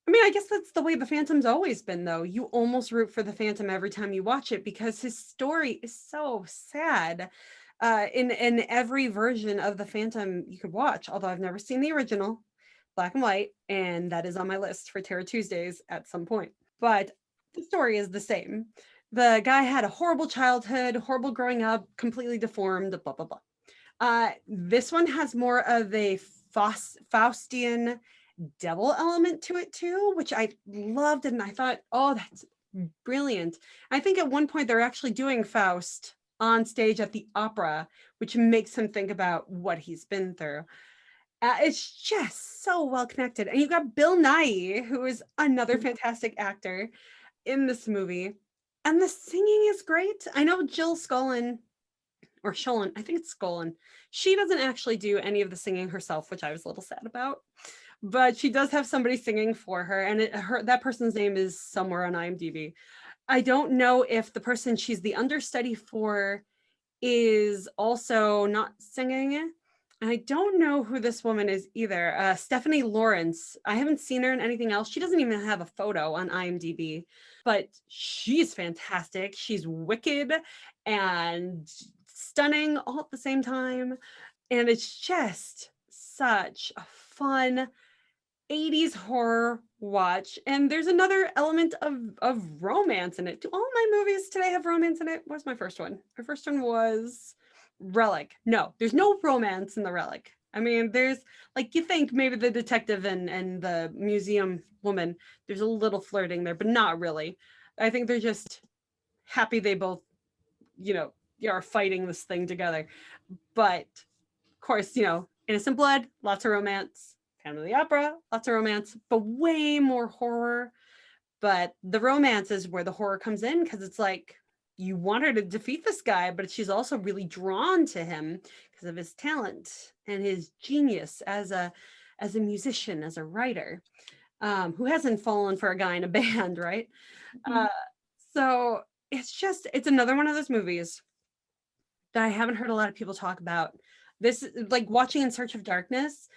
Speaker 1: I mean, I guess that's the way the Phantom's always been, though. You almost root for the Phantom every time you watch it because his story is so sad. In every version of the Phantom you could watch, although I've never seen the original, black and white, and that is on my list for Terror Tuesdays at some point. But the story is the same. The guy had a horrible childhood, horrible growing up, completely deformed, blah, blah, blah. This one has more of a Faustian devil element to it too, which I loved, and I thought, oh, that's brilliant. I think at one point they're actually doing Faust on stage at the opera, which makes him think about what he's been through. It's just so well connected. And you've got Bill Nighy, who is another fantastic actor in this movie. And the singing is great. I know Jill Scollin, or Sholin, I think it's Scollin. She doesn't actually do any of the singing herself, which I was a little sad about. But she does have somebody singing for her, and that person's name is somewhere on IMDb. I don't know if the person she's the understudy for is also not singing. I don't know who this woman is either. Stephanie Lawrence. I haven't seen her in anything else. She doesn't even have a photo on IMDb, but she's fantastic. She's wicked and stunning all at the same time. And it's just such a fun 80s horror watch. And there's another element of romance in it. Do all my movies today have romance in it? What's my first one? My first one was Relic. No, there's no romance in the Relic. I mean, there's like, you think maybe the detective and the museum woman, there's a little flirting there, but not really. I think they're just happy they both, are fighting this thing together. But of course, Innocent Blood, lots of romance. Phantom of the Opera, lots of romance, but way more horror. But the romance is where the horror comes in, because it's like you want her to defeat this guy, but she's also really drawn to him because of his talent and his genius as a musician, as a writer, who hasn't fallen for a guy in a band, right? Mm-hmm. So it's another one of those movies that I haven't heard a lot of people talk about. This, like watching In Search of Darkness,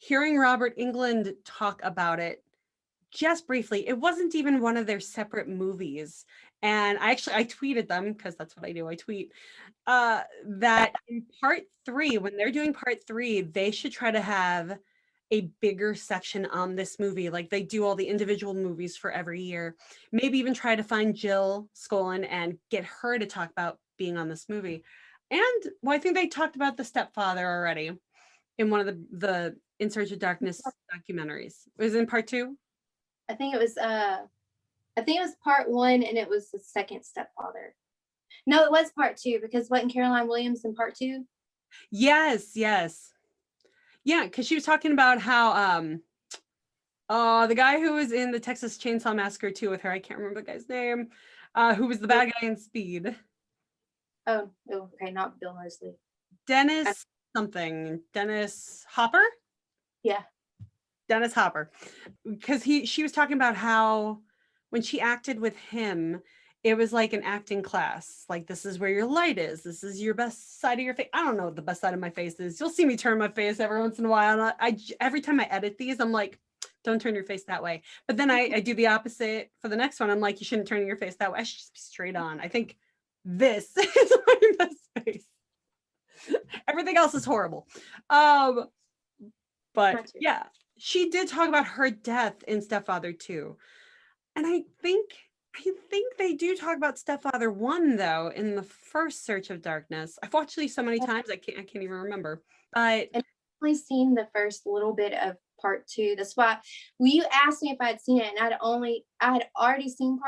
Speaker 1: hearing Robert Englund talk about it just briefly, it wasn't even one of their separate movies. And I tweeted them, because that's what I do. I tweet that in part 3, when they're doing part 3, they should try to have a bigger section on this movie, like they do all the individual movies for every year. Maybe even try to find Jill Scollin and get her to talk about being on this movie. And well, I think they talked about The Stepfather already in one of the In Search of Darkness documentaries. Was it in part 2?
Speaker 2: I think it was part 1, and it was the second Stepfather. No, it was part two because wasn't Caroline Williams in part two?
Speaker 1: Yes, yes. Yeah, because she was talking about how the guy who was in the Texas Chainsaw Massacre 2 with her, I can't remember the guy's name, who was the bad guy in Speed.
Speaker 2: Oh, okay, not Bill Moseley.
Speaker 1: Dennis something. Dennis Hopper?
Speaker 2: Yeah.
Speaker 1: Dennis Hopper. Because she was talking about how when she acted with him, it was like an acting class. Like, this is where your light is. This is your best side of your face. I don't know what the best side of my face is. You'll see me turn my face every once in a while. And I every time I edit these, I'm like, don't turn your face that way. But then I do the opposite for the next one. I'm like, you shouldn't turn your face that way. I should just be straight on. I think this is my best face. Everything else is horrible. But yeah, she did talk about her death in Stepfather 2. And I think they do talk about Stepfather 1 though in the first Search of Darkness. I've watched these so many times I can't even remember. But
Speaker 2: I've only seen the first little bit of part two. That's why you asked me if I had seen it, and I had already seen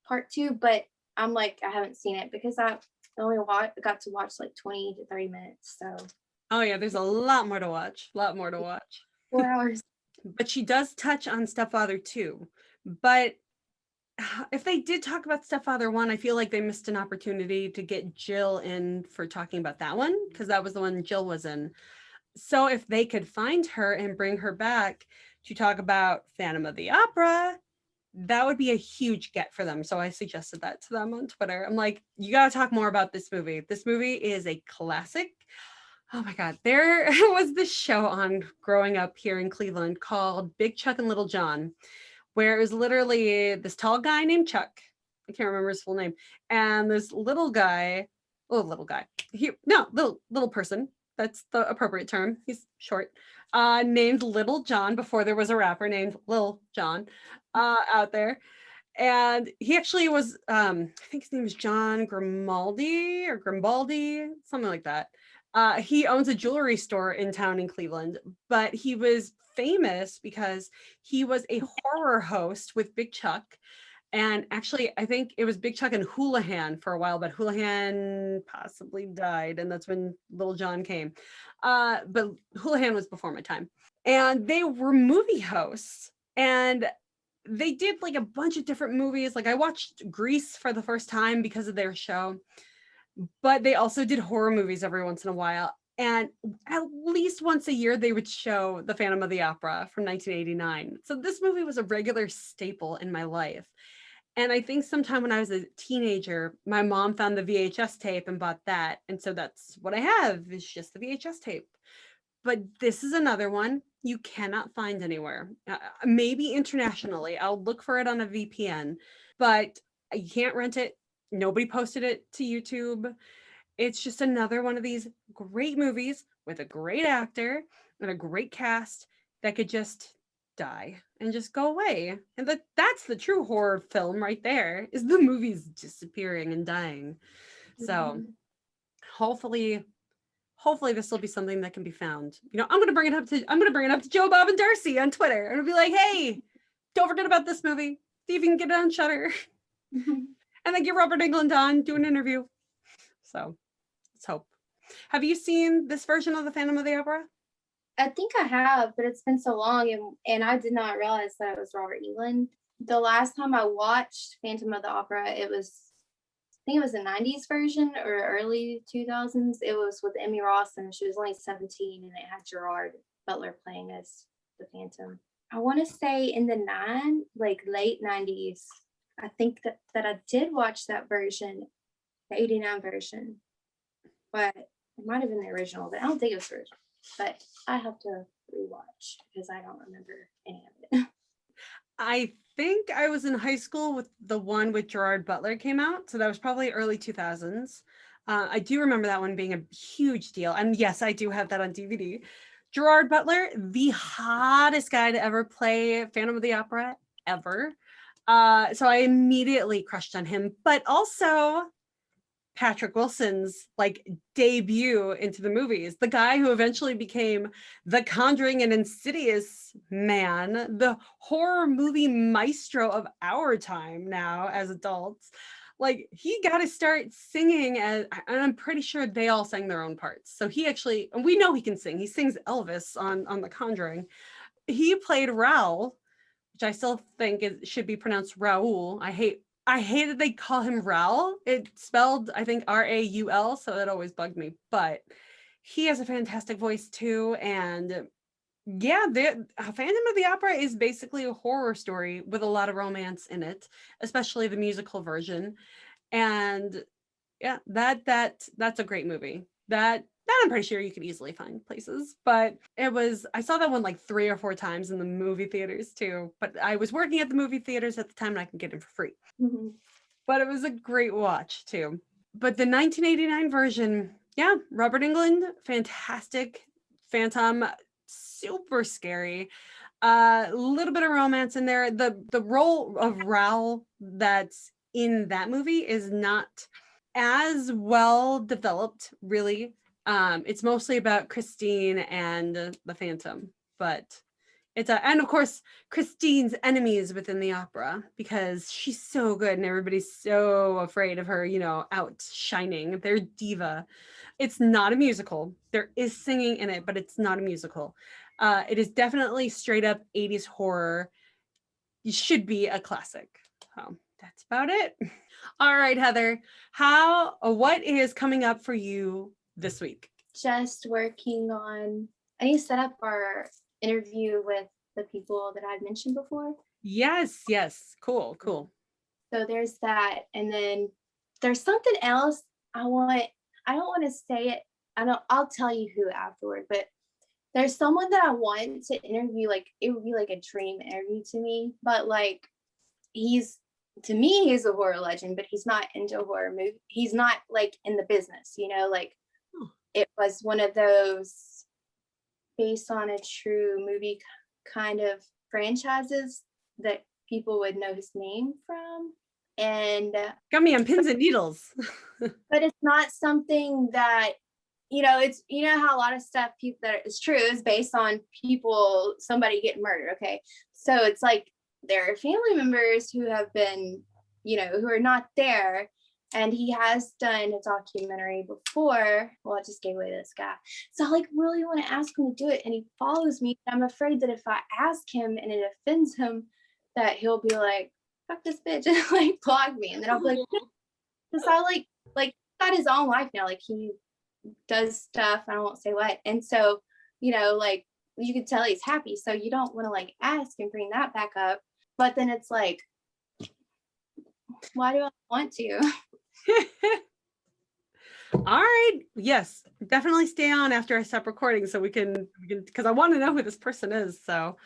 Speaker 2: part two, but I'm like, I haven't seen it because I only got to watch like 20 to 30 minutes. So
Speaker 1: oh yeah, there's a lot more to watch.
Speaker 2: 4 hours.
Speaker 1: But she does touch on Stepfather 2. But if they did talk about Stepfather 1, I feel like they missed an opportunity to get Jill in for talking about that one, because that was the one Jill was in. So if they could find her and bring her back to talk about Phantom of the Opera, that would be a huge get for them. So I suggested that to them on Twitter. I'm like, you got to talk more about this movie. This movie is a classic. Oh my God. There was this show on growing up here in Cleveland called Big Chuck and Little John, where it was literally this tall guy named Chuck. I can't remember his full name. And this little guy, little person. That's the appropriate term. He's short. Named Little John, before there was a rapper named Lil Jon out there. And he actually was, I think his name is John Grimaldi or Grimbaldi, something like that. He owns a jewelry store in town in Cleveland, but he was famous because he was a horror host with Big Chuck. And actually, I think it was Big Chuck and Houlihan for a while, but Houlihan possibly died. And that's when Little John came. But Houlihan was before my time. And they were movie hosts. And they did like a bunch of different movies. Like I watched Grease for the first time because of their show. But they also did horror movies every once in a while. And at least once a year, they would show The Phantom of the Opera from 1989. So this movie was a regular staple in my life. And I think sometime when I was a teenager, my mom found the VHS tape and bought that. And so that's what I have, is just the VHS tape. But this is another one you cannot find anywhere. Maybe internationally. I'll look for it on a VPN, but you can't rent it. Nobody posted it to YouTube. It's just another one of these great movies with a great actor and a great cast that could just die and just go away. And that's the true horror film right there, is the movies disappearing and dying. So hopefully this will be something that can be found. You know, I'm gonna bring it up to Joe, Bob, and Darcy on Twitter, and I'll be like, hey, don't forget about this movie. See if you can get it on Shudder. And then get Robert Englund on, do an interview. So let's hope. Have you seen this version of the Phantom of the Opera?
Speaker 2: I think I have, but it's been so long, and I did not realize that it was Robert Englund. The last time I watched Phantom of the Opera, I think it was the 90s version or early 2000s. It was with Emmy Ross, and she was only 17, and it had Gerard Butler playing as the Phantom. I want to say in the late 90s. I think that I did watch that version, the 89 version, but it might have been the original, but I don't think it was the original. But I have to rewatch because I don't remember any of it.
Speaker 1: I think I was in high school with the one with Gerard Butler came out. So that was probably early 2000s. I do remember that one being a huge deal. And yes, I do have that on DVD. Gerard Butler, the hottest guy to ever play Phantom of the Opera ever. So I immediately crushed on him, but also Patrick Wilson's debut into the movies, the guy who eventually became the Conjuring and Insidious man, the horror movie maestro of our time now as adults. Like he got to start singing and I'm pretty sure they all sang their own parts. So he actually, and we know he can sing. He sings Elvis on The Conjuring. He played Raoul, which I still think should be pronounced Raoul. I hate that they call him Raoul. It's spelled, I think, Raul, so that always bugged me. But he has a fantastic voice too. And yeah, Phantom of the Opera is basically a horror story with a lot of romance in it, especially the musical version. And yeah, that's a great movie. That I'm pretty sure you could easily find places, but I saw that one like 3 or 4 times in the movie theaters too. But I was working at the movie theaters at the time and I could get it for free.
Speaker 2: Mhm.
Speaker 1: But it was a great watch too. But the 1989 version, yeah, Robert Englund, fantastic. Phantom, super scary. A little bit of romance in there. The role of Raoul that's in that movie is not as well developed, really. It's mostly about Christine and the Phantom, but and of course Christine's enemies within the opera because she's so good and everybody's so afraid of her, outshining their diva. It's not a musical. There is singing in it, but it's not a musical. It is definitely straight up 80s horror. It should be a classic. So that's about it. All right, Heather, what is coming up for you this week?
Speaker 2: Just working on, I need to set up our interview with the people that I've mentioned before.
Speaker 1: Yes. Cool.
Speaker 2: So there's that. And then there's something else I don't want to say it. I'll tell you who afterward, but there's someone that I want to interview. Like it would be like a dream interview to me, but like to me, he's a horror legend, but he's not into horror movie. He's not like in the business, like it was one of those based on a true movie kind of franchises that people would know his name from. And
Speaker 1: got me on pins and needles.
Speaker 2: but it's not something that it's how a lot of stuff people that is true is based on somebody getting murdered. Okay, so it's like there are family members who have been who are not there, and he has done a documentary before. Well, I just gave away this guy, so I like really want to ask him to do it, and he follows me. I'm afraid that if I ask him and it offends him, that he'll be like, fuck this bitch, and like block me, and then I'll be like, because I like got his own life now. Like he does stuff, I won't say what, and so like you could tell he's happy, so you don't want to like ask and bring that back up, but then it's like, why do I want to?
Speaker 1: All right, yes, definitely stay on after I stop recording so we can because I want to know who this person is. So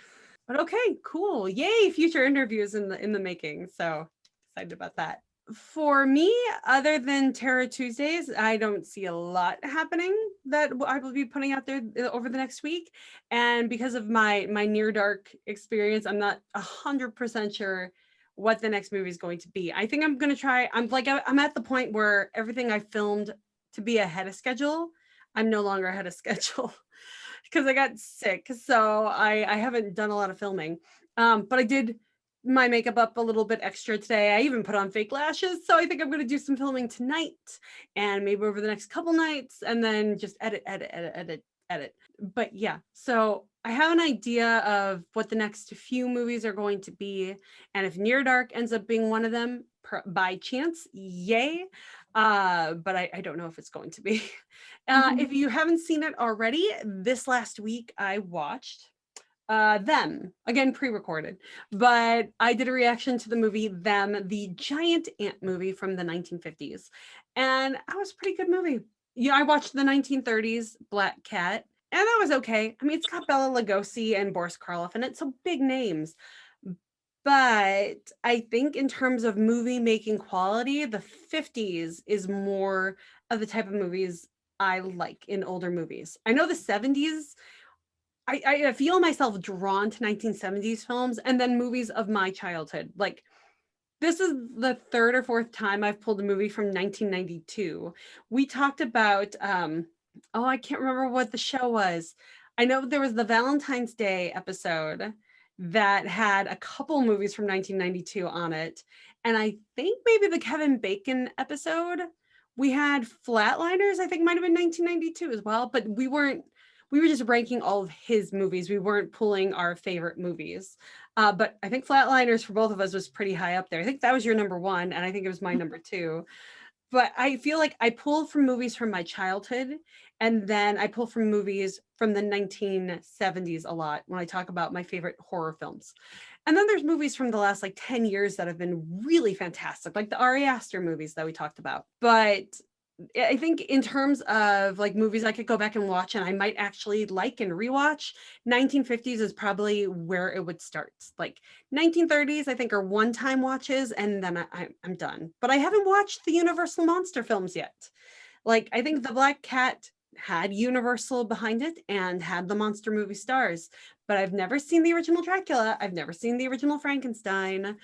Speaker 1: but okay, cool, yay, future interviews in the making, so excited about that. For me, other than Terror Tuesdays, I don't see a lot happening that I will be putting out there over the next week. And because of my Near Dark experience, I'm not 100% sure what the next movie is going to be. I think I'm going to try. I'm at the point where everything I filmed to be ahead of schedule, I'm no longer ahead of schedule because I got sick. So I haven't done a lot of filming. But I did my makeup up a little bit extra today. I even put on fake lashes. So I think I'm going to do some filming tonight and maybe over the next couple nights and then just edit. But yeah, so I have an idea of what the next few movies are going to be. And if Near Dark ends up being one of them by chance, yay. But I don't know if it's going to be. If you haven't seen it already, this last week I watched Them, again pre-recorded, but I did a reaction to the movie Them, the giant ant movie from the 1950s, and that was a pretty good movie. Yeah, I watched the 1930s Black Cat, and that was okay. I mean, it's got Bela Lugosi and Boris Karloff in it, so big names. But I think in terms of movie making quality, the 50s is more of the type of movies I like in older movies. I know the 70s, I feel myself drawn to 1970s films and then movies of my childhood. Like this is the third or fourth time I've pulled a movie from 1992. We talked about I can't remember what the show was. I know there was the Valentine's Day episode that had a couple movies from 1992 on it. And I think maybe the Kevin Bacon episode, we had Flatliners, I think might have been 1992 as well, but we were just ranking all of his movies. We weren't pulling our favorite movies. But I think Flatliners for both of us was pretty high up there. I think that was your number one, and I think it was my number two. But I feel like I pull from movies from my childhood, and then I pull from movies from the 1970s a lot when I talk about my favorite horror films. And then there's movies from the last like 10 years that have been really fantastic, like the Ari Aster movies that we talked about. But I think in terms of like movies I could go back and watch and I might actually like and rewatch, 1950s is probably where it would start. Like 1930s, I think are one-time watches, and then I'm done. But I haven't watched the Universal monster films yet. Like I think The Black Cat had Universal behind it and had the monster movie stars, but I've never seen the original Dracula. I've never seen the original Frankenstein.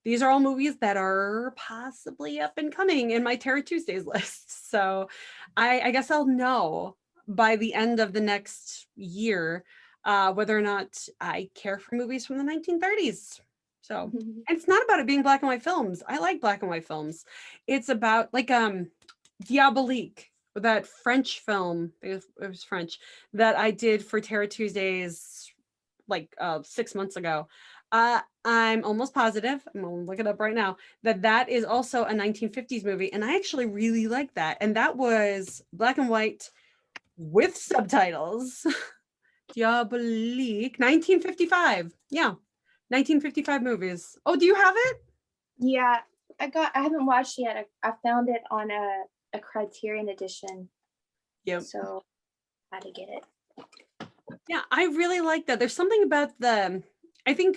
Speaker 1: These are all movies that are possibly up and coming in my Terror Tuesdays list. So I guess I'll know by the end of the next year whether or not I care for movies from the 1930s. So, and it's not about it being black and white films. I like black and white films. It's about like Diabolique, that French film. It was French that I did for Terror Tuesdays like 6 months ago. I'm almost positive, I'm gonna look it up right now, that is also a 1950s movie, and I actually really like that. And that was black and white with subtitles. Diabolique, 1955. Yeah, 1955 movies. Oh, do you have it?
Speaker 2: Yeah, I haven't watched yet. I found it on a Criterion edition.
Speaker 1: Yep.
Speaker 2: So I had to get it.
Speaker 1: Yeah, I really like that. There's something about I think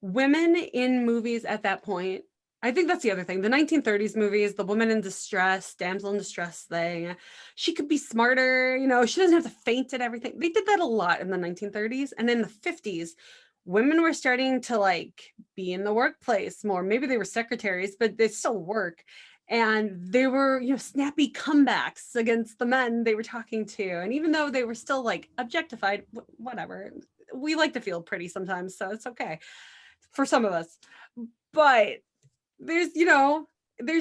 Speaker 1: women in movies at that point. I think that's the other thing. The 1930s movies, the woman in distress, damsel in distress thing. She could be smarter, she doesn't have to faint at everything. They did that a lot in the 1930s. And in the 50s, women were starting to like be in the workplace more. Maybe they were secretaries, but they still work. And they were, snappy comebacks against the men they were talking to. And even though they were still like objectified, whatever, we like to feel pretty sometimes. So it's okay for some of us. But there's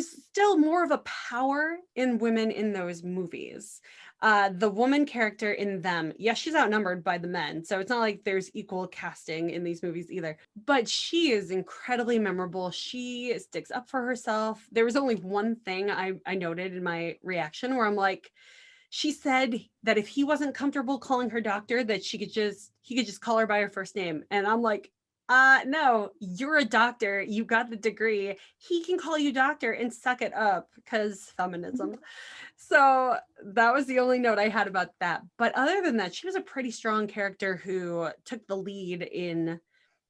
Speaker 1: still more of a power in women in those movies. The woman character in them, yes, she's outnumbered by the men, so it's not like there's equal casting in these movies either, but she is incredibly memorable. She sticks up for herself. There was only one thing I noted in my reaction where I'm like, she said that if he wasn't comfortable calling her doctor, that he could just call her by her first name. And I'm like, no, you're a doctor. You got the degree. He can call you doctor and suck it up because feminism. So that was the only note I had about that. But other than that, she was a pretty strong character who took the lead in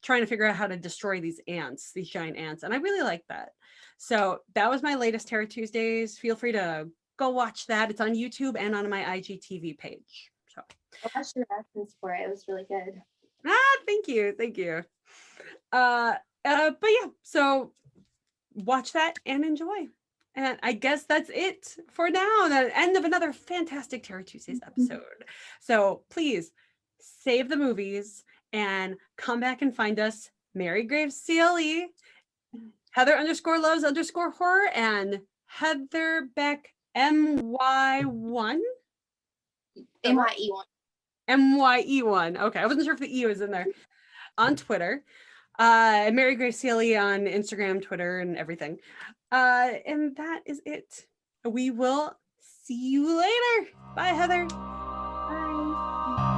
Speaker 1: trying to figure out how to destroy these giant ants. And I really like that. So that was my latest Terror Tuesdays. Feel free to go watch that. It's on YouTube and on my IGTV page. So
Speaker 2: I watched your reference for it. It was really good.
Speaker 1: Thank you. But yeah, so watch that and enjoy. And I guess that's it for now. The end of another fantastic Terror Tuesdays episode. So please save the movies and come back and find us, Mary Graves CLE, Heather _loves _horror, and Heather Beck MY1.
Speaker 2: MYE1.
Speaker 1: MYE1. Okay, I wasn't sure if the E was in there. On Twitter. Mary Grace Sealy on Instagram, Twitter, and everything. And that is it. We will see you later. Bye, Heather.
Speaker 2: Bye.